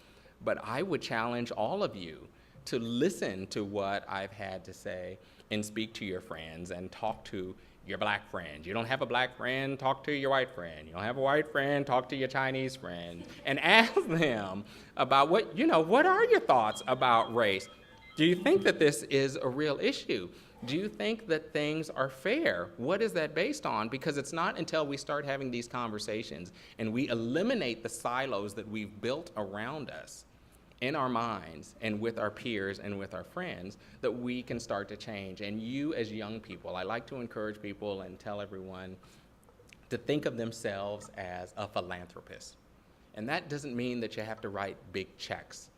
but I would challenge all of you to listen to what I've had to say and speak to your friends and talk to your black friends. You don't have a black friend, talk to your white friend. You don't have a white friend, talk to your Chinese friend, and ask them about what are your thoughts about race? Do you think that this is a real issue? Do you think that things are fair? What is that based on? Because it's not until we start having these conversations and we eliminate the silos that we've built around us in our minds and with our peers and with our friends that we can start to change. And you as young people, I like to encourage people and tell everyone to think of themselves as a philanthropist. And that doesn't mean that you have to write big checks,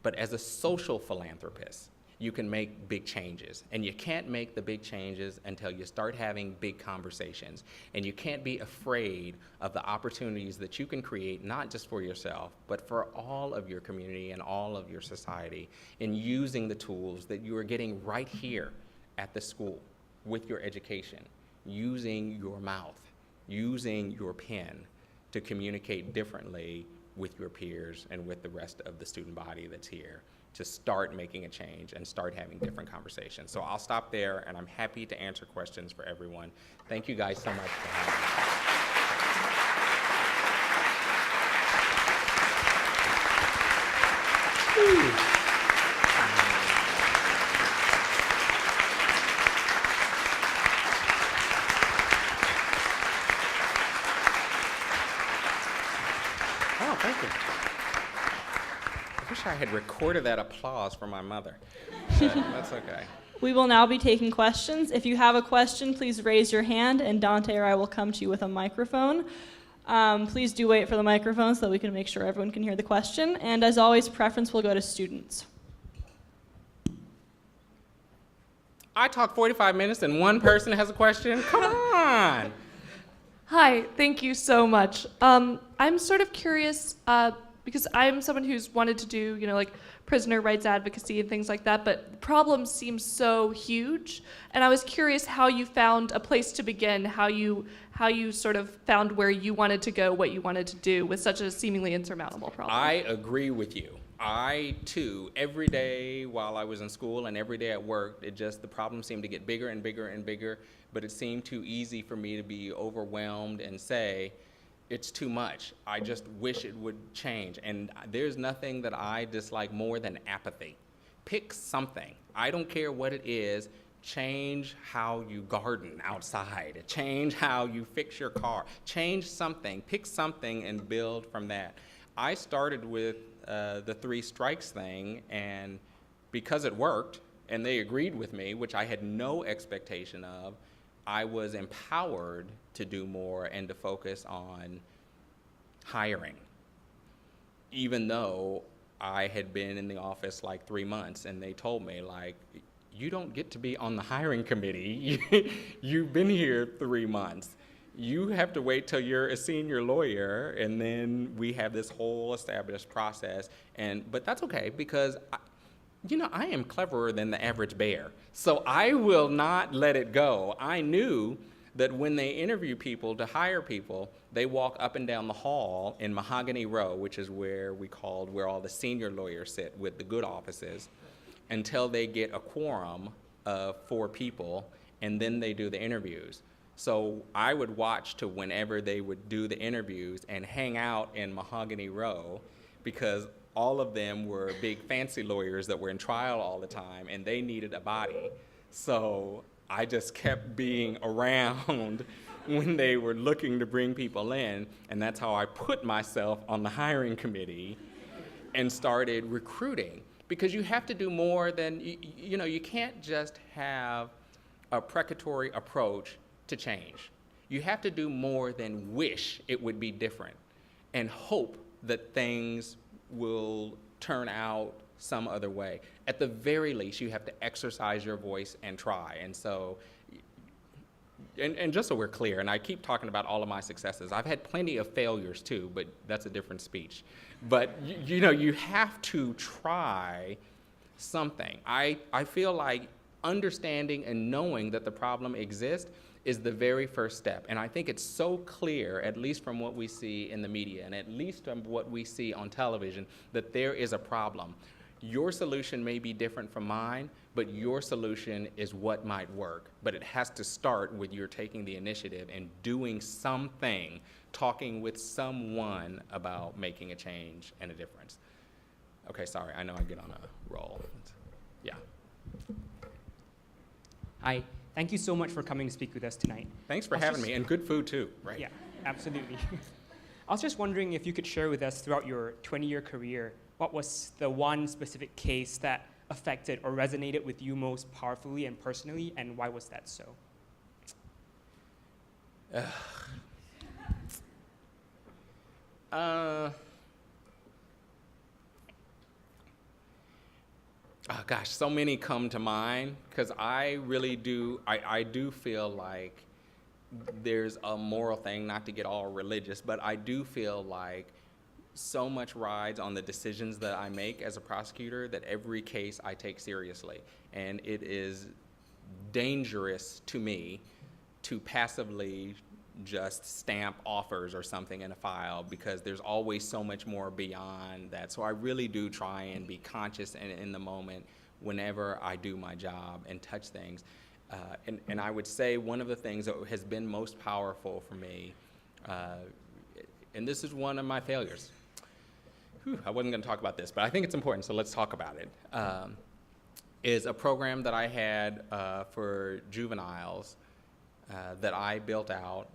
but as a social philanthropist, you can make big changes. And you can't make the big changes until you start having big conversations. And you can't be afraid of the opportunities that you can create, not just for yourself, but for all of your community and all of your society, in using the tools that you are getting right here at the school with your education, using your mouth, using your pen to communicate differently with your peers and with the rest of the student body that's here, to start making a change and start having different conversations. So I'll stop there, and I'm happy to answer questions for everyone. Thank you guys so much for having me. Oh, thank you. I wish I had recorded that applause for my mother, but that's okay. We will now be taking questions. If you have a question, please raise your hand, and Dante or I will come to you with a microphone. Please do wait for the microphone so that we can make sure everyone can hear the question. And as always, preference will go to students. I talk 45 minutes and one person has a question? Come on! Hi, thank you so much. I'm sort of curious, because I'm someone who's wanted to do, like prisoner rights advocacy and things like that, but the problem seems so huge. And I was curious how you found a place to begin, how you sort of found where you wanted to go, what you wanted to do with such a seemingly insurmountable problem. I agree with you. I, too, every day while I was in school and every day at work, the problem seemed to get bigger and bigger and bigger, but it seemed too easy for me to be overwhelmed and say, it's too much. I just wish it would change. And there's nothing that I dislike more than apathy. Pick something. I don't care what it is. Change how you garden outside. Change how you fix your car. Change something. Pick something and build from that. I started with the 3 strikes thing, and because it worked, and they agreed with me, which I had no expectation of, I was empowered to do more and to focus on hiring, even though I had been in the office like 3 months, and they told me, like, you don't get to be on the hiring committee. You've been here 3 months. You have to wait till you're a senior lawyer, and then we have this whole established process. But that's okay, because I am cleverer than the average bear, so I will not let it go. I knew that when they interview people to hire people, they walk up and down the hall in Mahogany Row, which is where where all the senior lawyers sit with the good offices, until they get a quorum of 4 people, and then they do the interviews. So I would watch to whenever they would do the interviews and hang out in Mahogany Row, because all of them were big fancy lawyers that were in trial all the time, and they needed a body. So I just kept being around when they were looking to bring people in, and that's how I put myself on the hiring committee and started recruiting. Because you have to do more than, you can't just have a precatory approach to change. You have to do more than wish it would be different and hope that things will turn out some other way. At the very least, you have to exercise your voice and try. And so, and just so we're clear, and I keep talking about all of my successes, I've had plenty of failures too, but that's a different speech. But you have to try something. I feel like understanding and knowing that the problem exists is the very first step. And I think it's so clear, at least from what we see in the media and at least from what we see on television, that there is a problem. Your solution may be different from mine, but your solution is what might work. But it has to start with your taking the initiative and doing something, talking with someone about making a change and a difference. Okay, sorry, I know I get on a roll. Yeah. Hi, thank you so much for coming to speak with us tonight. Thanks for having me, and good food too, right? Yeah, absolutely. I was just wondering if you could share with us throughout your 20-year career, what was the one specific case that affected or resonated with you most powerfully and personally, and why was that so? Oh gosh, so many come to mind, because I really do, I do feel like there's a moral thing, not to get all religious, but I do feel like so much rides on the decisions that I make as a prosecutor that every case I take seriously. And it is dangerous to me to passively just stamp offers or something in a file, because there's always so much more beyond that. So I really do try and be conscious and in the moment whenever I do my job and touch things. And I would say one of the things that has been most powerful for me, and this is one of my failures. I wasn't going to talk about this, but I think it's important, so let's talk about it. Is a program that I had for juveniles that I built out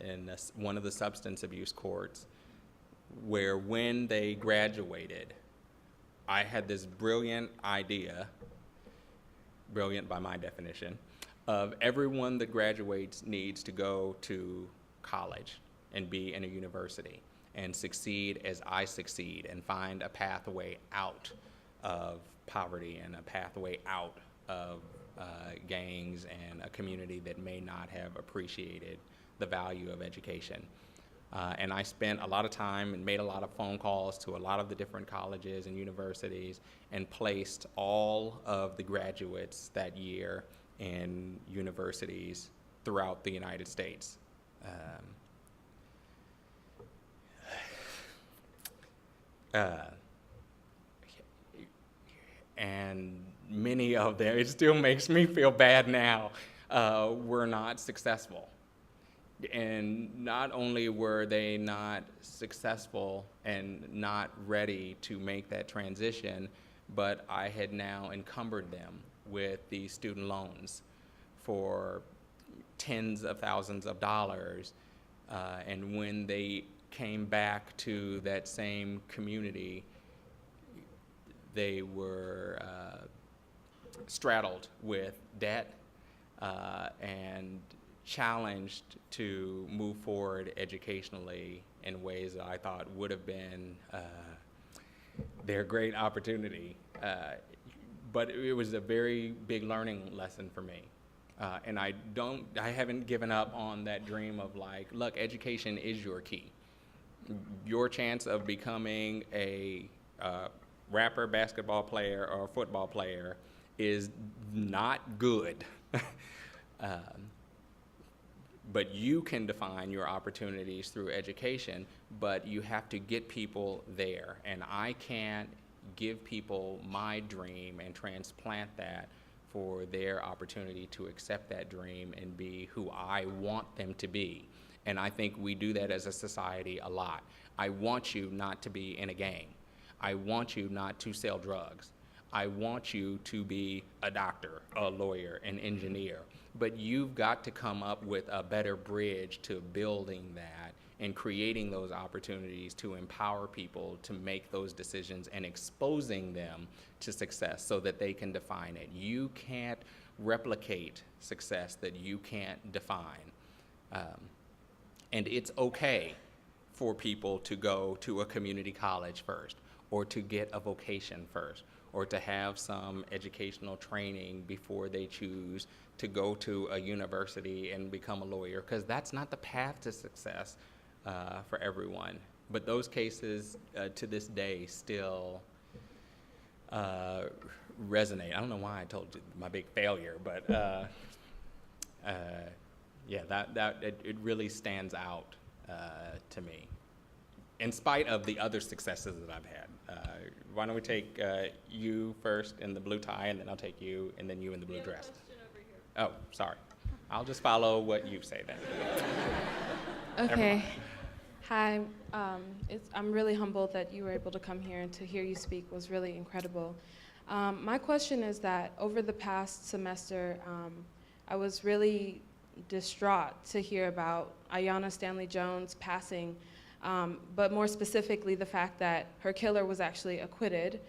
in one of the substance abuse courts, where when they graduated, I had this brilliant idea, brilliant by my definition, of everyone that graduates needs to go to college and be in a university and succeed as I succeed and find a pathway out of poverty and a pathway out of gangs and a community that may not have appreciated the value of education. And I spent a lot of time and made a lot of phone calls to a lot of the different colleges and universities and placed all of the graduates that year in universities throughout the United States. And many of them, it still makes me feel bad now, were not successful. And not only were they not successful and not ready to make that transition, but I had now encumbered them with these student loans for tens of thousands of dollars. And when they came back to that same community, they were straddled with debt and challenged to move forward educationally in ways that I thought would have been their great opportunity. But it was a very big learning lesson for me. And I haven't given up on that dream of like, look, education is your key. Your chance of becoming a rapper, basketball player, or football player is not good. But you can define your opportunities through education, but you have to get people there. And I can't give people my dream and transplant that for their opportunity to accept that dream and be who I want them to be. And I think we do that as a society a lot. I want you not to be in a gang. I want you not to sell drugs. I want you to be a doctor, a lawyer, an engineer. But you've got to come up with a better bridge to building that and creating those opportunities to empower people to make those decisions and exposing them to success so that they can define it. You can't replicate success that you can't define. And it's okay for people to go to a community college first, or to get a vocation first, or to have some educational training before they choose to go to a university and become a lawyer, because that's not the path to success for everyone. But those cases to this day still resonate. I don't know why I told you my big failure, but yeah, it really stands out to me, in spite of the other successes that I've had. Why don't we take you first in the blue tie, and then I'll take you, and then you in the blue dress. Oh, sorry. I'll just follow what you say then. Okay. Hi. I'm really humbled that you were able to come here, and to hear you speak was really incredible. My question is that over the past semester, I was really distraught to hear about Aiyana Stanley Jones passing, but more specifically the fact that her killer was actually acquitted.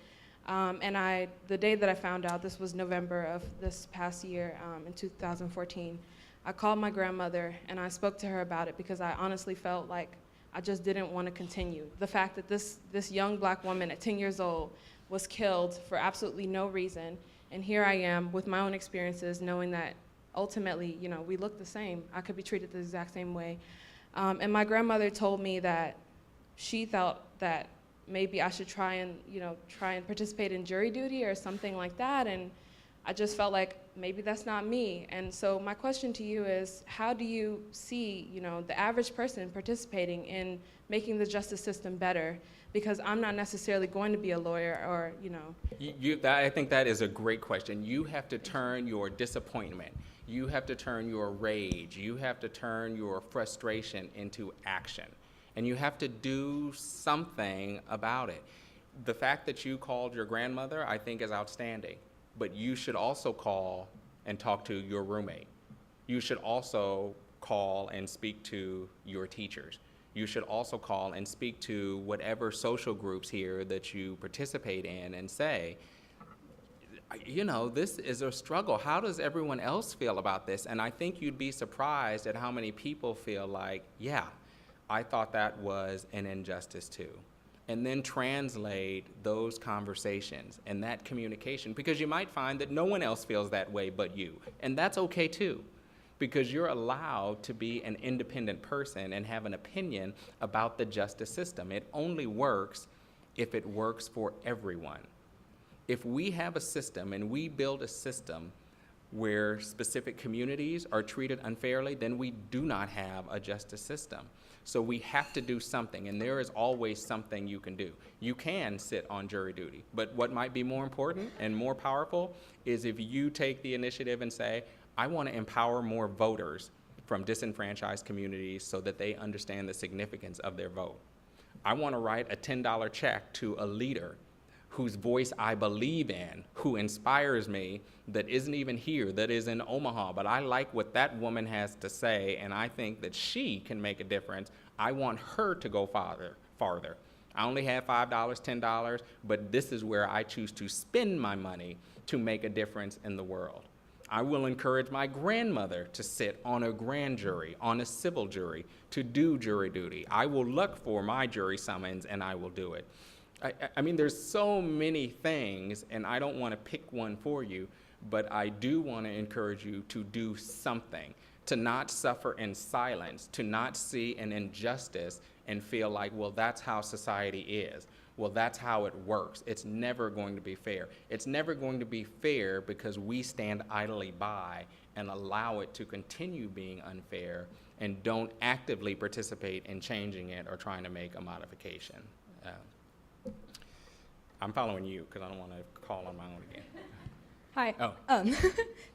And the day that I found out, this was November of this past year, in 2014, I called my grandmother and I spoke to her about it, because I honestly felt like I just didn't want to continue. The fact that this young black woman at 10 years old was killed for absolutely no reason, and here I am with my own experiences, knowing that ultimately, we look the same. I could be treated the exact same way. And my grandmother told me that she felt that maybe I should try and participate in jury duty or something like that. And I just felt like maybe that's not me. And so my question to you is, how do you see, the average person participating in making the justice system better? Because I'm not necessarily going to be a lawyer or. I think that is a great question. You have to turn your disappointment, you have to turn your rage, you have to turn your frustration into action. And you have to do something about it. The fact that you called your grandmother, I think, is outstanding. But you should also call and talk to your roommate. You should also call and speak to your teachers. You should also call and speak to whatever social groups here that you participate in and say, this is a struggle. How does everyone else feel about this? And I think you'd be surprised at how many people feel like, yeah, I thought that was an injustice too. And then translate those conversations and that communication, because you might find that no one else feels that way but you. And that's okay too, because you're allowed to be an independent person and have an opinion about the justice system. It only works if it works for everyone. If we have a system and we build a system where specific communities are treated unfairly, then we do not have a justice system. So we have to do something, and there is always something you can do. You can sit on jury duty, but what might be more important and more powerful is if you take the initiative and say, I want to empower more voters from disenfranchised communities so that they understand the significance of their vote. I want to write a $10 check to a leader whose voice I believe in, who inspires me, that isn't even here, that is in Omaha, but I like what that woman has to say, and I think that she can make a difference. I want her to go farther. I only have $5, $10, but this is where I choose to spend my money to make a difference in the world. I will encourage my grandmother to sit on a grand jury, on a civil jury, to do jury duty. I will look for my jury summons, and I will do it. I mean, there's so many things, and I don't want to pick one for you, but I do want to encourage you to do something, to not suffer in silence, to not see an injustice and feel like, well, that's how society is. well, that's how it works. It's never going to be fair. It's never going to be fair because we stand idly by and allow it to continue being unfair and don't actively participate in changing it or trying to make a modification. I'm following you because I don't want to call on my own again. Hi. Oh.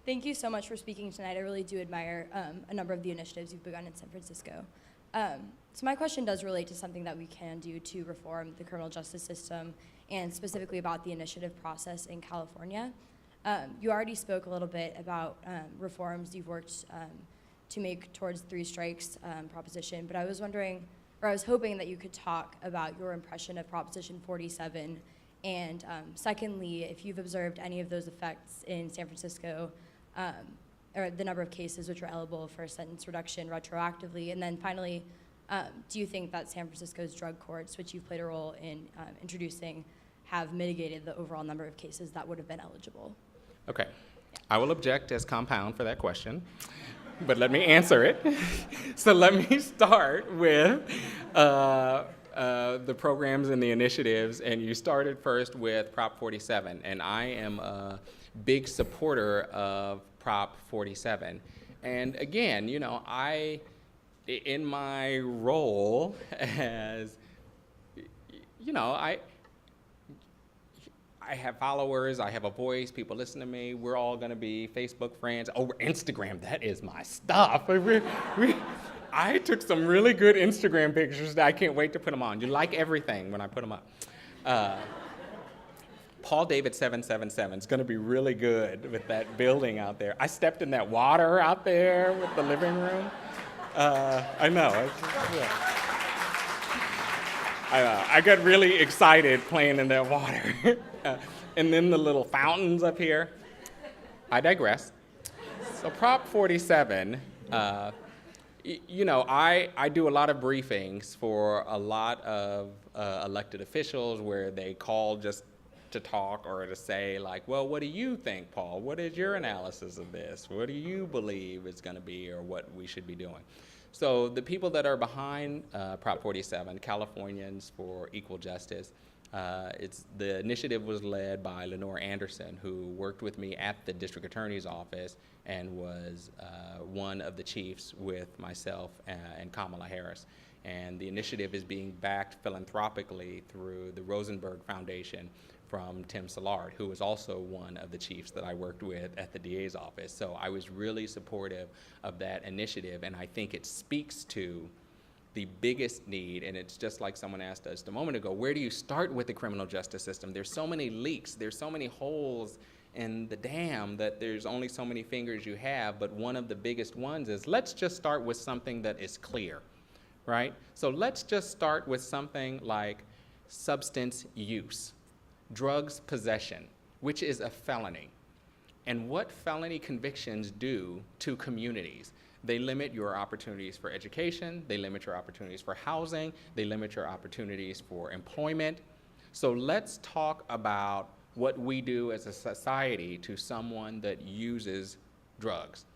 Thank you so much for speaking tonight. I really do admire a number of the initiatives you've begun in San Francisco. So my question does relate to something that we can do to reform the criminal justice system, and specifically about the initiative process in California. You already spoke a little bit about reforms you've worked to make towards 3 strikes proposition, but I was wondering, or I was hoping that you could talk about your impression of Proposition 47, and secondly, if you've observed any of those effects in San Francisco, or the number of cases which are eligible for a sentence reduction retroactively, and then finally, do you think that San Francisco's drug courts, which you've played a role in introducing, have mitigated the overall number of cases that would have been eligible? Okay. I will object as compound for that question, but let me answer it. So let me start with the programs and the initiatives, and you started first with Prop 47, and I am a big supporter of Prop 47. And again, you know, in my role as, you know, I have followers, I have a voice, people listen to me, we're all gonna be Facebook friends. Oh, Instagram, that is my stuff. I took some really good Instagram pictures that I can't wait to put them on. You like everything when I put them up. Paul David 777 is gonna be really good with that building out there. I stepped in that water out there with the living room. I know. I got really excited playing in that water. And then the little fountains up here. I digress. So Prop 47, you know, I do a lot of briefings for a lot of elected officials where they call just to talk or to say, like, well, what do you think, Paul? What is your analysis of this? What do you believe it's going to be or what we should be doing? So the people that are behind Prop 47, Californians for Equal Justice, the initiative was led by Lenore Anderson, who worked with me at the district attorney's office and was one of the chiefs with myself and Kamala Harris. And the initiative is being backed philanthropically through the Rosenberg Foundation from Tim Szilard, who was also one of the chiefs that I worked with at the DA's office. So I was really supportive of that initiative, and I think it speaks to the biggest need, and it's just like someone asked us a moment ago, where do you start with the criminal justice system? There's so many leaks, there's so many holes in the dam that there's only so many fingers you have, but one of the biggest ones is let's just start with something that is clear, right? So let's just start with something like substance use, drugs possession, which is a felony. And what felony convictions do to communities? They limit your opportunities for education, they limit your opportunities for housing, they limit your opportunities for employment. So let's talk about what we do as a society to someone that uses drugs.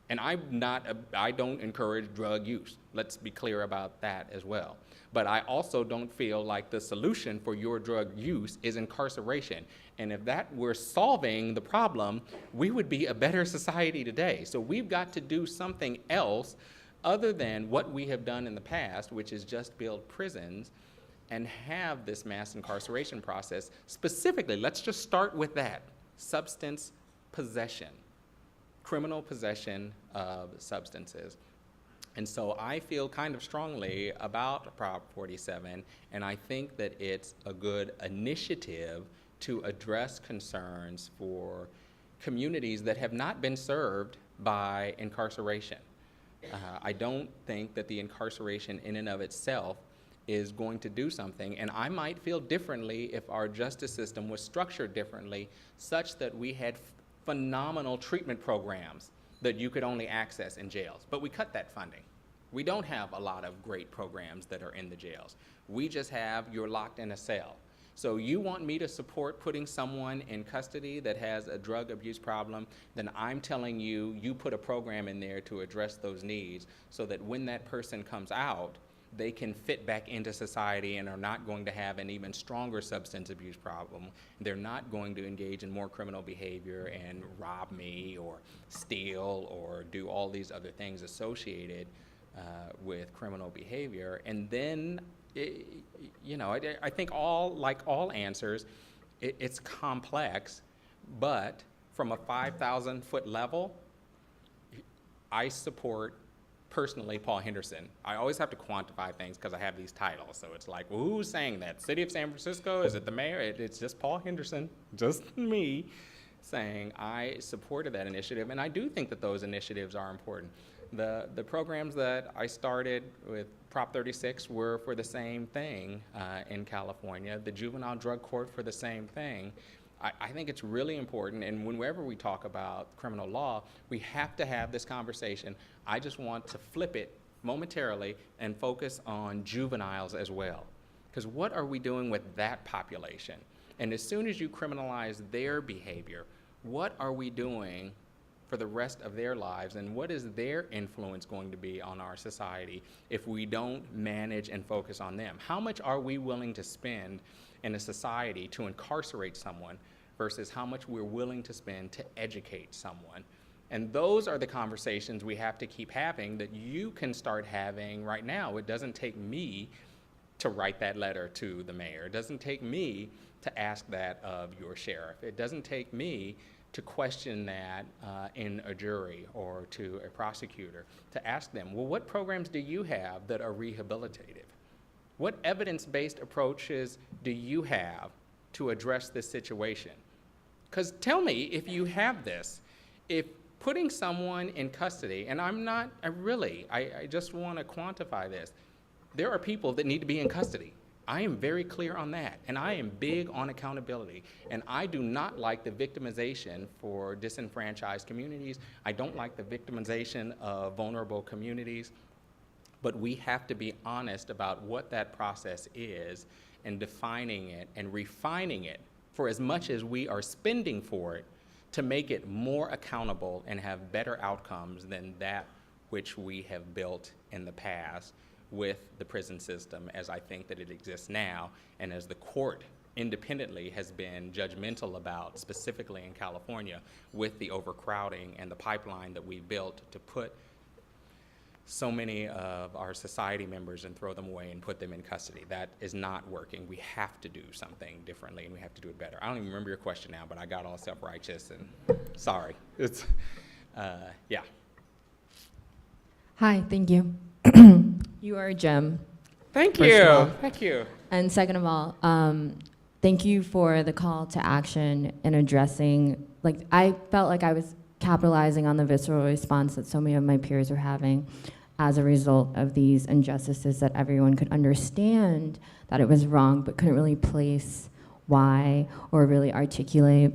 And I don't encourage drug use. Let's be clear about that as well. But I also don't feel like the solution for your drug use is incarceration. And if that were solving the problem, we would be a better society today. So we've got to do something else other than what we have done in the past, which is just build prisons and have this mass incarceration process. Specifically, let's just start with that, substance possession. Criminal possession of substances. And so I feel kind of strongly about Prop 47, and I think that it's a good initiative to address concerns for communities that have not been served by incarceration. I don't think that the incarceration in and of itself is going to do something, and I might feel differently if our justice system was structured differently, such that we had phenomenal treatment programs that you could only access in jails. But we cut that funding. We don't have a lot of great programs that are in the jails. We just have, you're locked in a cell. So you want me to support putting someone in custody that has a drug abuse problem, then I'm telling you, you put a program in there to address those needs so that when that person comes out, they can fit back into society and are not going to have an even stronger substance abuse problem. They're not going to engage in more criminal behavior and rob me or steal or do all these other things associated with criminal behavior. And then, I think like all answers, it's complex, but from a 5,000-foot level, I support personally Paul Henderson. I always have to quantify things because I have these titles. So it's like, well, who's saying that? City of San Francisco? Is it the mayor? It's just Paul Henderson, just me, saying I supported that initiative. And I do think that those initiatives are important. The programs that I started with Prop 36 were for the same thing in California. The juvenile drug court for the same thing. I think it's really important, and whenever we talk about criminal law, we have to have this conversation. I just want to flip it momentarily and focus on juveniles as well. Because what are we doing with that population? And as soon as you criminalize their behavior, what are we doing for the rest of their lives, and what is their influence going to be on our society if we don't manage and focus on them? How much are we willing to spend in a society to incarcerate someone versus how much we're willing to spend to educate someone? And those are the conversations we have to keep having that you can start having right now. It doesn't take me to write that letter to the mayor. It doesn't take me to ask that of your sheriff. It doesn't take me to question that in a jury or to a prosecutor, to ask them, well, what programs do you have that are rehabilitative? What evidence-based approaches do you have to address this situation? Because tell me if you have this. If putting someone in custody, and I just want to quantify this. There are people that need to be in custody. I am very clear on that, and I am big on accountability. And I do not like the victimization for disenfranchised communities. I don't like the victimization of vulnerable communities. But we have to be honest about what that process is and defining it and refining it for as much as we are spending for it to make it more accountable and have better outcomes than that which we have built in the past with the prison system as I think that it exists now, and as the court independently has been judgmental about, specifically in California, with the overcrowding and the pipeline that we built to put so many of our society members and throw them away and put them in custody. That is not working. We have to do something differently, and we have to do it better. I don't even remember your question now, but I got all self-righteous, and sorry. It's, yeah. Hi, thank you. You are a gem. Thank First of all. you. Thank you. And second of all, thank you for the call to action and addressing, I felt like I was capitalizing on the visceral response that so many of my peers were having as a result of these injustices, that everyone could understand that it was wrong but couldn't really place why or really articulate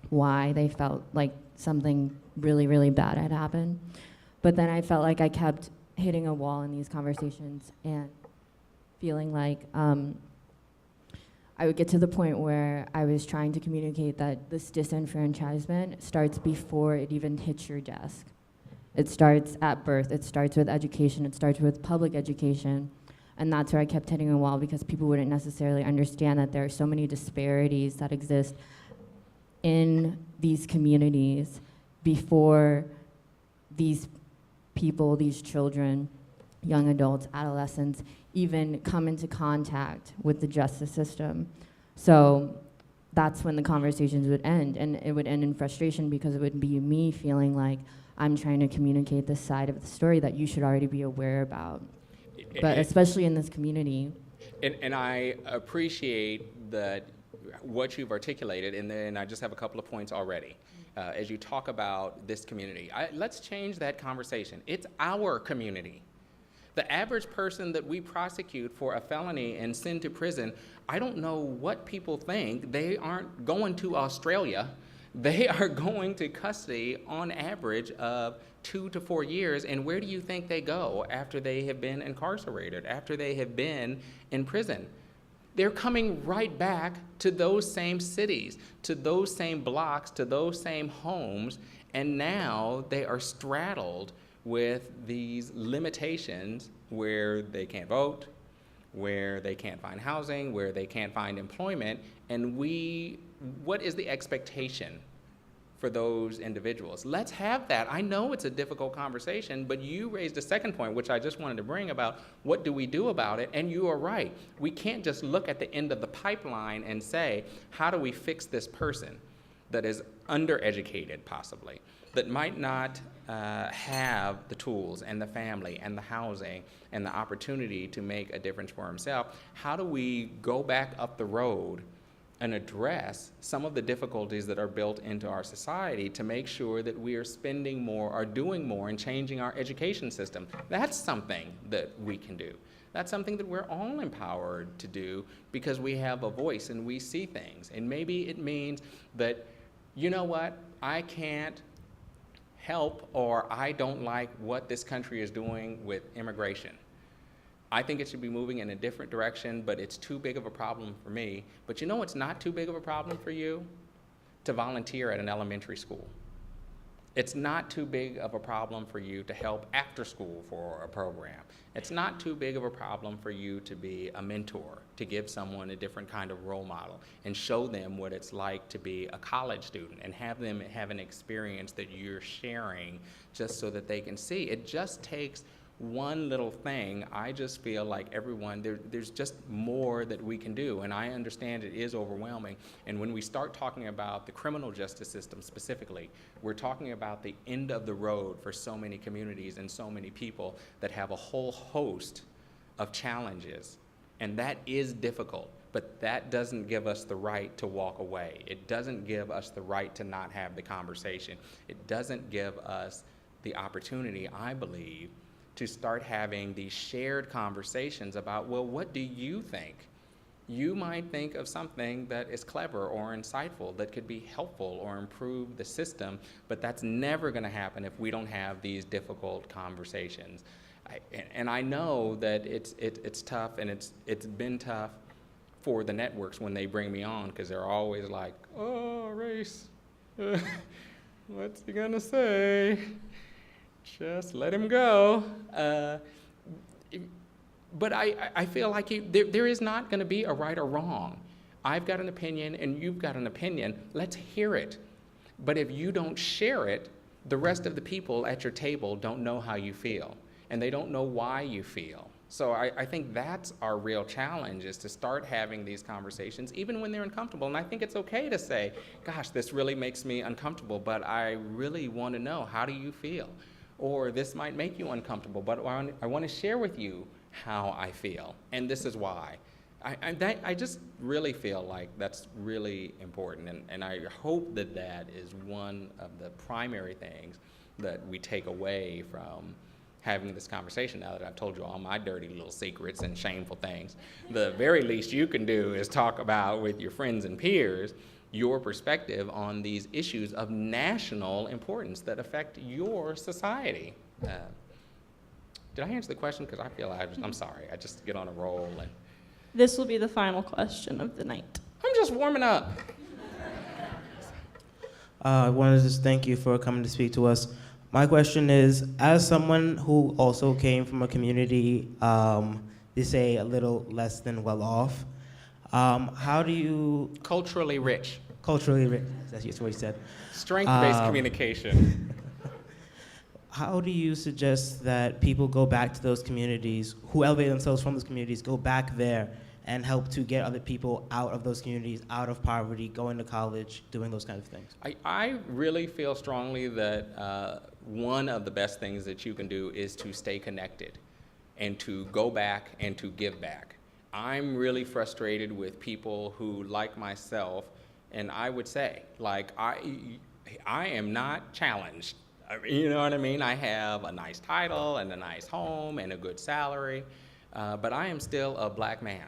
why they felt like something really, really bad had happened. But then I felt like I kept hitting a wall in these conversations and feeling like I would get to the point where I was trying to communicate that this disenfranchisement starts before it even hits your desk. It starts at birth, it starts with education, it starts with public education, and that's where I kept hitting a wall, because people wouldn't necessarily understand that there are so many disparities that exist in these communities before these people, these children, young adults, adolescents, even come into contact with the justice system. So that's when the conversations would end, and it would end in frustration, because it would be me feeling like I'm trying to communicate this side of the story that you should already be aware about, but especially in this community. And I appreciate that what you've articulated, and then I just have a couple of points already. As you talk about this community, let's change that conversation. It's our community. The average person that we prosecute for a felony and send to prison, I don't know what people think. They aren't going to Australia. They are going to custody on average of 2 to 4 years. And where do you think they go after they have been incarcerated, after they have been in prison? They're coming right back to those same cities, to those same blocks, to those same homes, and now they are straddled with these limitations where they can't vote, where they can't find housing, where they can't find employment, and what is the expectation for those individuals? Let's have that. I know it's a difficult conversation, but you raised a second point, which I just wanted to bring about what do we do about it, and you are right. We can't just look at the end of the pipeline and say, how do we fix this person that is undereducated possibly, that might not have the tools and the family and the housing and the opportunity to make a difference for himself? How do we go back up the road and address some of the difficulties that are built into our society to make sure that we are spending more or doing more and changing our education system? That's something that we can do. That's something that we're all empowered to do because we have a voice and we see things. And maybe it means that, you know what, I can't help, or I don't like what this country is doing with immigration. I think it should be moving in a different direction, but it's too big of a problem for me. But you know what's not too big of a problem for you? To volunteer at an elementary school. It's not too big of a problem for you to help after school for a program. It's not too big of a problem for you to be a mentor, to give someone a different kind of role model and show them what it's like to be a college student and have them have an experience that you're sharing just so that they can see. It just takes one little thing. I just feel like everyone, there's just more that we can do, and I understand it is overwhelming. And when we start talking about the criminal justice system specifically, we're talking about the end of the road for so many communities and so many people that have a whole host of challenges, and that is difficult. But that doesn't give us the right to walk away. It doesn't give us the right to not have the conversation. It doesn't give us the opportunity, I believe, to start having these shared conversations about, well, what do you think? You might think of something that is clever or insightful that could be helpful or improve the system, but that's never going to happen if we don't have these difficult conversations. And I know that it's tough, and it's been tough for the networks when they bring me on, because they're always like, oh, race, what's he gonna say? Just let him go. But I feel like there is not going to be a right or wrong. I've got an opinion and you've got an opinion. Let's hear it. But if you don't share it, the rest of the people at your table don't know how you feel, and they don't know why you feel. So I think that's our real challenge, is to start having these conversations even when they're uncomfortable. And I think it's okay to say, gosh, this really makes me uncomfortable, but I really want to know, how do you feel? Or this might make you uncomfortable, but I want to share with you how I feel, and this is why. I just really feel like that's really important, and I hope that that is one of the primary things that we take away from having this conversation. Now that I've told you all my dirty little secrets and shameful things, the very least you can do is talk about with your friends and peers your perspective on these issues of national importance that affect your society. Did I answer the question? Because I feel I'm sorry. I just get on a roll. And This will be the final question of the night. I'm just warming up. I wanted to just thank you for coming to speak to us. My question is, as someone who also came from a community, they say a little less than well off, how do you... Culturally rich. Culturally rich, that's what you said. Strength-based communication. How do you suggest that people go back to those communities, who elevate themselves from those communities, go back there and help to get other people out of those communities, out of poverty, going to college, doing those kinds of things? I really feel strongly that one of the best things that you can do is to stay connected and to go back and to give back. I'm really frustrated with people who, like myself, and I would say, like, I am not challenged. You know what I mean? I have a nice title and a nice home and a good salary, but I am still a black man.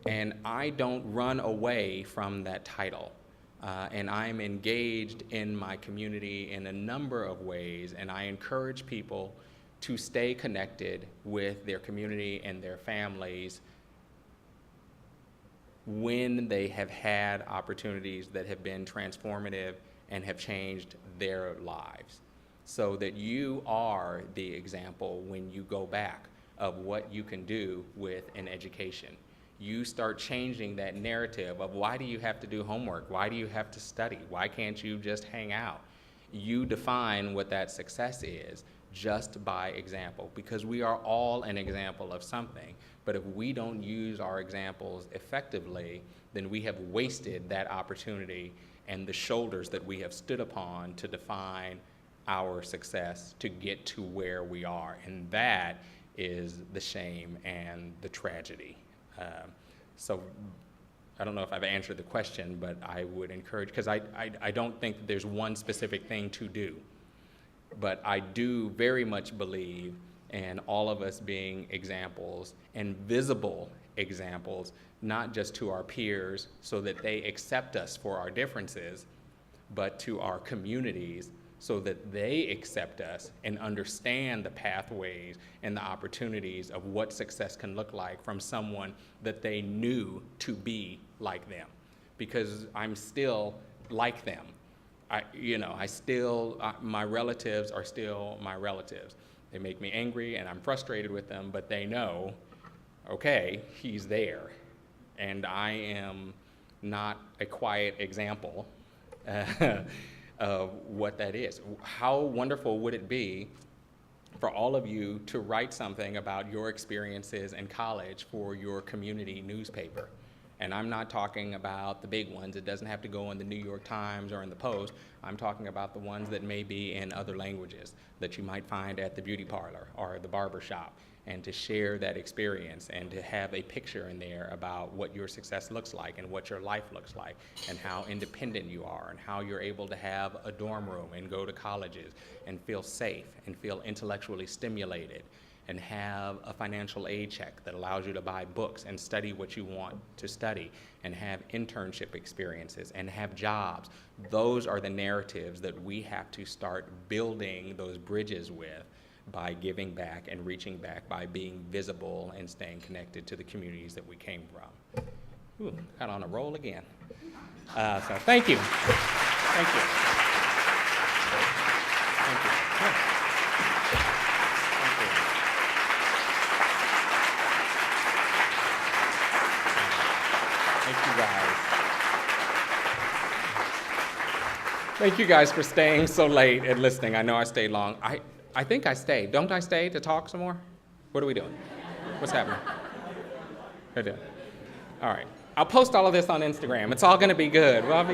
And I don't run away from that title. And I'm engaged in my community in a number of ways, and I encourage people to stay connected with their community and their families when they have had opportunities that have been transformative and have changed their lives. so that you are the example when you go back of what you can do with an education. You start changing that narrative of why do you have to do homework? Why do you have to study? Why can't you just hang out? You define what that success is just by example, because we are all an example of something. But if we don't use our examples effectively, then we have wasted that opportunity and the shoulders that we have stood upon to define our success to get to where we are. And that is the shame and the tragedy. So I don't know if I've answered the question, but I would encourage, because I don't think that there's one specific thing to do. But I do very much believe in all of us being examples and visible examples, not just to our peers so that they accept us for our differences, but to our communities so that they accept us and understand the pathways and the opportunities of what success can look like from someone that they knew to be like them. Because I'm still like them. My relatives are still my relatives. They make me angry and I'm frustrated with them, but they know, okay, he's there. And I am not a quiet example of what that is. How wonderful would it be for all of you to write something about your experiences in college for your community newspaper? And I'm not talking about the big ones. It doesn't have to go in the New York Times or in the Post. I'm talking about the ones that may be in other languages that you might find at the beauty parlor or the barber shop, and to share that experience and to have a picture in there about what your success looks like and what your life looks like and how independent you are and how you're able to have a dorm room and go to colleges and feel safe and feel intellectually stimulated and have a financial aid check that allows you to buy books and study what you want to study and have internship experiences and have jobs. Those are the narratives that we have to start building those bridges with by giving back and reaching back, by being visible and staying connected to the communities that we came from. Ooh, got on a roll again. So thank you. Thank you. Thank you. Yeah. Thank you guys for staying so late and listening. I know I stayed long. I think I stayed. Don't I stay to talk some more? What are we doing? What's happening? Good. All right. I'll post all of this on Instagram. It's all going to be good. Well,